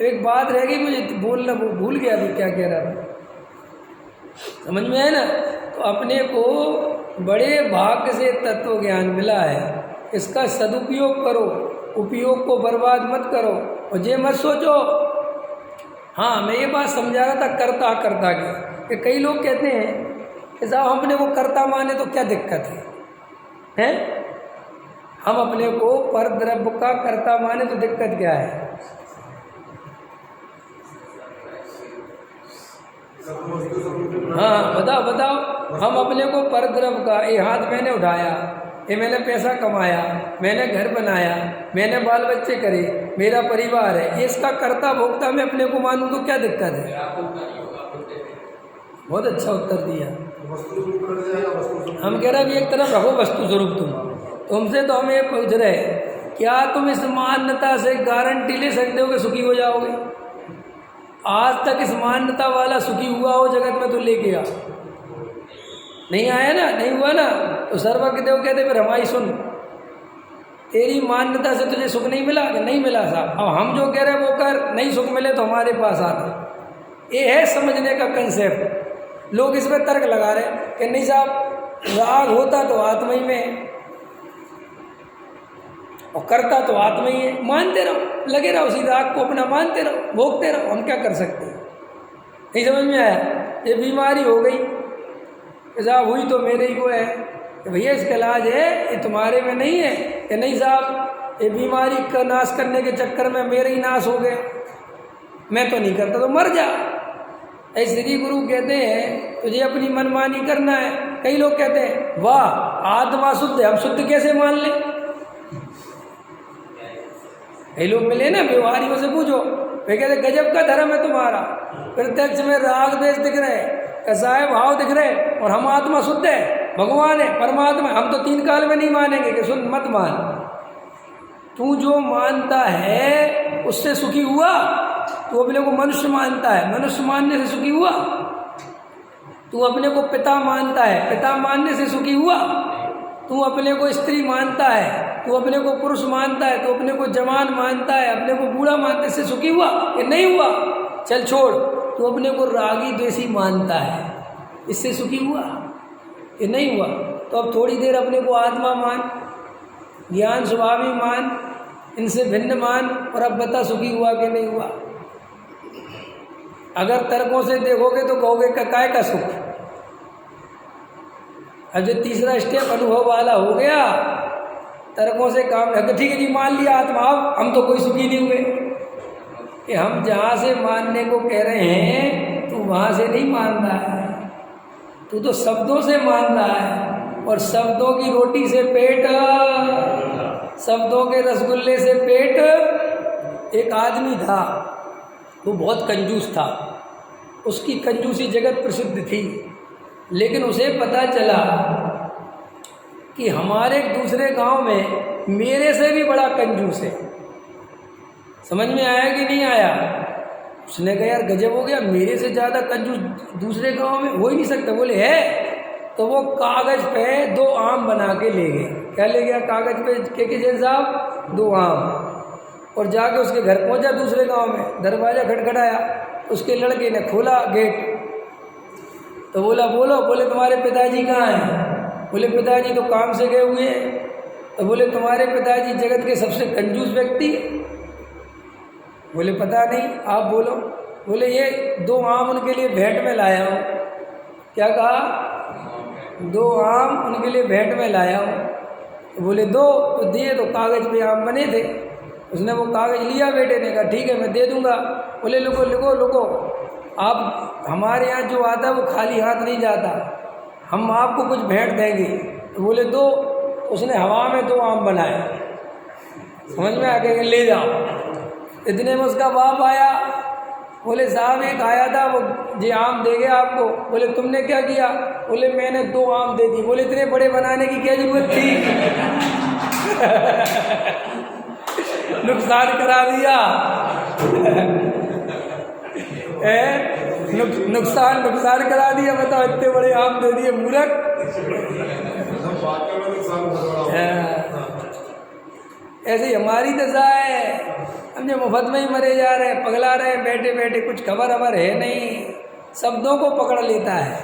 एक बात रह गई मुझे बोलना, वो भूल गया अभी क्या कह रहा था, समझ में है ना? तो अपने को बड़े भाग्य से तत्व ज्ञान मिला है, इसका सदुपयोग करो, उपयोग को बर्बाद मत करो। और ये मत सोचो, हाँ मैं ये बात समझा रहा था कर्ता की, कि कई लोग कहते हैं कि साहब अपने को कर्ता माने तो क्या दिक्कत है? हम अपने को पर द्रव्य का कर्ता माने तो दिक्कत क्या है? हाँ बताओ। हम अपने को पर द्रव्य का, ये हाथ मैंने उठाया, ये मैंने पैसा कमाया, मैंने घर बनाया, मैंने बाल बच्चे करे, मेरा परिवार है, ये इसका कर्ता भोक्ता मैं अपने को मानूं तो क्या दिक्कत है? बहुत अच्छा उत्तर दिया। हम कह रहे हैं एक तरफ रखो वस्तु स्वरूप, तुमसे तो हम ये पूछ रहे क्या तुम इस मान्यता से गारंटी ले सकते हो कि सुखी हो जाओगे? आज तक इस मान्यता वाला सुखी हुआ हो जगत में तो लेके आ, नहीं आया ना, नहीं हुआ ना। तो सर्वज्ञ देव कहते फिर हमारी सुन, तेरी मान्यता से तुझे सुख नहीं मिला कि नहीं मिला साहब, अब हम जो कह रहे हैं वो कर, नहीं सुख मिले तो हमारे पास आता। ये है समझने का कंसेप्ट। लोग इस पर तर्क लगा रहे कि नहीं साहब राग होता तो आत्मा ही में और करता तो आत्मा ही है, मानते रहो, लगे रहो उसी राग को अपना मानते रहो, भोगते रहो, हम क्या कर सकते हैं? नहीं समझ में आया? ये बीमारी हो गई साहब, हुई तो मेरे ही को है, भैया इसका इलाज है, ये तुम्हारे में नहीं है। कि नहीं साहब ये बीमारी का नाश करने के चक्कर में मेरे ही नाश हो गए, मैं तो नहीं करता तो मर जा। ऐसे श्री गुरु कहते हैं तुझे अपनी मनमानी करना है। कई लोग कहते हैं वाह आत्मा शुद्ध है, हम शुद्ध कैसे मान लें? कई लोग मिले ना व्यवहारियों से पूछो, वे कहते गजब का धर्म है तुम्हारा, प्रत्यक्ष में राग द्वेष दिख रहे, कसाय भाव दिख रहे और हम आत्मा शुद्ध है। भगवान है, परमात्मा है। हम तो 3 काल में नहीं मानेंगे कि सुन मत मान। तू जो मानता है उससे सुखी हुआ? तू अपने को मनुष्य मानता है, मनुष्य मानने से सुखी हुआ? तू अपने को पिता मानता है, पिता मानने से सुखी हुआ? तू अपने को स्त्री मानता है, तू अपने को पुरुष मानता है, तू अपने को जवान मानता है, अपने को बूढ़ा मानने से सुखी हुआ? ये नहीं हुआ। चल छोड़, तू अपने को रागी द्वेषी मानता है, इससे सुखी हुआ? ये नहीं हुआ। तो अब थोड़ी देर अपने को आत्मा मान, ज्ञान स्वभावी मान, इनसे भिन्न मान, और अब बता सुखी हुआ कि नहीं हुआ? अगर तर्कों से देखोगे तो कहोगे काय का सुख। अब जो तीसरा स्टेप अनुभव वाला हो गया, तर्कों से काम नहीं, ठीक है जी मान लिया आत्मा, अब हम तो कोई सुखी नहीं हुए। कि हम जहाँ से मानने को कह रहे हैं तू वहाँ से नहीं मान रहा है, तू तो शब्दों से मान रहा है। और शब्दों की रोटी से पेट, शब्दों के रसगुल्ले से पेट। एक आदमी था, वो बहुत कंजूस था, उसकी कंजूसी जगत प्रसिद्ध थी, लेकिन उसे पता चला कि हमारे दूसरे गांव में मेरे से भी बड़ा कंजूस है। समझ में आया कि नहीं आया? उसने कहा यार गजब हो गया, मेरे से ज़्यादा कंजूस दूसरे गांव में हो ही नहीं सकता। बोले है, तो वो कागज़ पे 2 आम बना के ले गया। क्या ले गया कागज़ पे के जैन साहब? 2 आम। और जाके उसके घर पहुंचा दूसरे गांव में, दरवाज़ा खटखटाया, उसके लड़के ने खोला गेट, तो बोला बोलो। बोले तुम्हारे पिताजी कहाँ हैं? बोले पिताजी तो काम से गए हुए हैं। तो बोले तुम्हारे पिताजी जगत के सबसे कंजूस व्यक्ति? बोले पता नहीं, आप बोलो। बोले ये 2 आम उनके लिए भेंट में लाया हूँ। क्या कहा? 2 आम उनके लिए भेंट में लाया हूँ। तो बोले दो, तो दिए, तो कागज़ पे आम बने थे। उसने वो कागज़ लिया, बेटे ने कहा ठीक है मैं दे दूँगा। बोले लुको लुको लुको, आप हमारे यहाँ जो आता है वो खाली हाथ नहीं जाता, हम आपको कुछ भेंट देंगे। तो बोले दो। उसने हवा में 2 आम बनाए, समझ में आ गया, ले जाओ। इतने में उसका बाप आया, बोले साहब एक आया था, वो ये आम दे गया आपको। बोले तुमने क्या किया? बोले मैंने 2 आम दे दी। बोले इतने बड़े बनाने की क्या जरूरत थी? नुकसान करा दिया। नुकसान करा दिया। बताओ इतने बड़े आम दे दिए, मूर्ख। ऐसी हमारी दशा है, हम जो मुफ्त में ही मरे जा रहे हैं, पगला रहे हैं बैठे बैठे, कुछ खबर अबर है नहीं। शब्दों को पकड़ लेता है,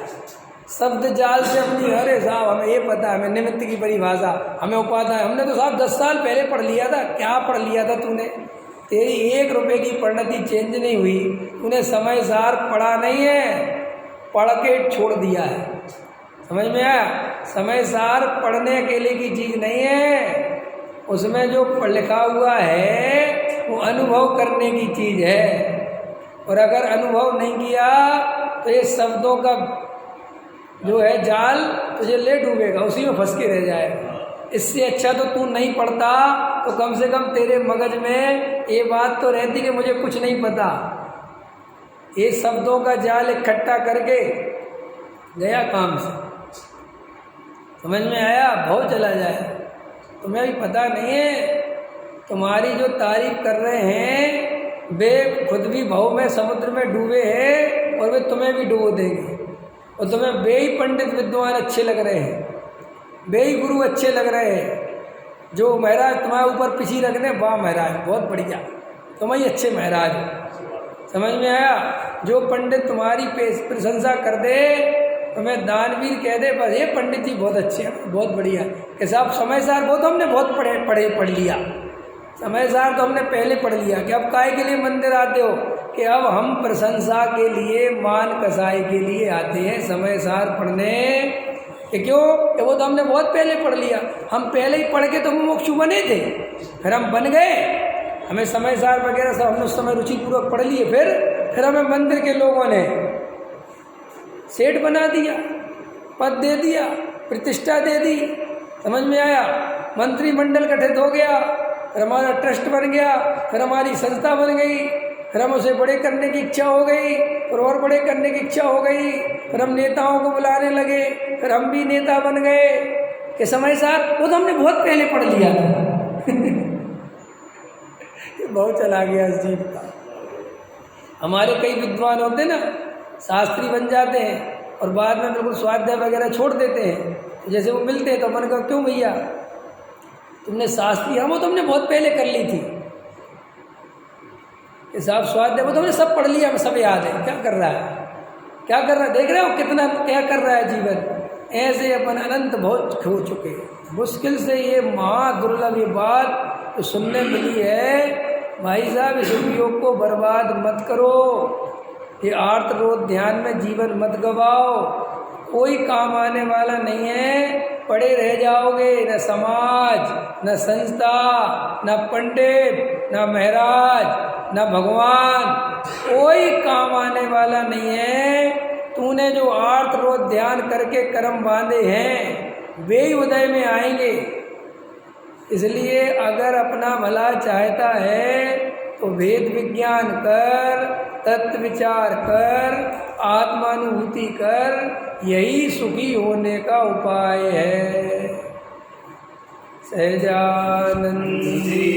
शब्द जाल से अपनी। अरे साहब हमें ये पता है, हमें निमित्त की परिभाषा हमें उपाधा है। हमने तो साहब 10 साल पहले पढ़ लिया था। क्या पढ़ लिया था तूने? तेरी 1 रुपये की परिणति चेंज नहीं हुई, तूने समय सार पढ़ा नहीं है, पढ़ के छोड़ दिया है। समझ में आया? समय सार पढ़ने के लिए की चीज़ नहीं है, उसमें जो लिखा हुआ है वो अनुभव करने की चीज़ है। और अगर अनुभव नहीं किया तो ये शब्दों का जो है जाल तुझे ले डूबेगा, उसी में फंस के रह जाएगा। इससे अच्छा तो तू नहीं पढ़ता, तो कम से कम तेरे मगज में ये बात तो रहती कि मुझे कुछ नहीं पता। ये शब्दों का जाल इकट्ठा करके गया काम से। समझ में आया? भाव चला जाए। तुम्हें भी पता नहीं है, तुम्हारी जो तारीफ कर रहे हैं वे खुद भी भाव में समुद्र में डूबे हैं, और वे तुम्हें भी डुबो देंगे। और तुम्हें वे ही पंडित विद्वान अच्छे लग रहे हैं, वे ही गुरु अच्छे लग रहे हैं, जो महाराज तुम्हारे ऊपर पिछी रख दें, वाह महाराज बहुत बढ़िया, तुम ही अच्छे महाराज हो। समझ में आया? जो पंडित तुम्हारी प्रशंसा कर दे, तुम्हें दानवीर कह दे, बस ये पंडित जी बहुत अच्छे हैं, बहुत बढ़िया। कि साहब समय सार बहुत हमने बहुत पढ़ लिया, समय सार तो हमने पहले पढ़ लिया। कि अब काहे के लिए मंदिर आते हो? कि अब हम प्रशंसा के लिए, मान कसाई के लिए आते हैं समय सार पढ़ने। कि क्यों? कि वो तो हमने बहुत पहले पढ़ लिया, हम पहले ही पढ़ के तो मुमुक्षु बने थे, फिर हम बन गए, हमें समय सार वगैरह सब हमने उस समय रुचिपूर्वक पढ़ लिए। फिर हमें मंदिर के लोगों ने सेठ बना दिया, पद दे दिया, प्रतिष्ठा दे दी। समझ में आया? मंत्रिमंडल गठित हो गया, फिर हमारा ट्रस्ट बन गया, फिर हमारी संस्था बन गई, फिर हम उसे बड़े करने की इच्छा हो गई, और बड़े करने की इच्छा हो गई, फिर हम नेताओं को बुलाने लगे, फिर हम भी नेता बन गए कि समय सार वो तो हमने बहुत पहले पढ़ लिया था। ये बहुत चला गया इस जीव का। हमारे कई विद्वान होते ना, शास्त्री बन जाते हैं और बाद में बिल्कुल स्वाध्याय वगैरह छोड़ देते हैं। तो जैसे वो मिलते हैं तो मन का क्यों भैया तुमने शास्त्री, हम वो तुमने बहुत पहले कर ली थी कि साहब स्वाध्याय वो तुमने सब पढ़ लिया, हमें सब याद है। क्या कर रहा है, क्या कर रहा है, देख रहे हो कितना क्या कर रहा है जीवन। ऐसे अपन अनंत बहुत खो चुके हैं। मुश्किल से ये महादुर्लभ ये बात तो सुनने मिली है। भाई साहब इस उपयोग को बर्बाद मत करो, ये आर्त रोध ध्यान में जीवन मत गवाओ, कोई काम आने वाला नहीं है। पड़े रह जाओगे, न समाज, न संस्था, न पंडित, न महाराज, न भगवान, कोई काम आने वाला नहीं है। तूने जो आर्त रोध ध्यान करके कर्म बांधे हैं वे ही उदय में आएंगे। इसलिए अगर अपना भला चाहता है तो वेद विज्ञान कर, तत्व विचार कर, आत्मानुभूति कर, यही सुखी होने का उपाय है। सहजानंद जी।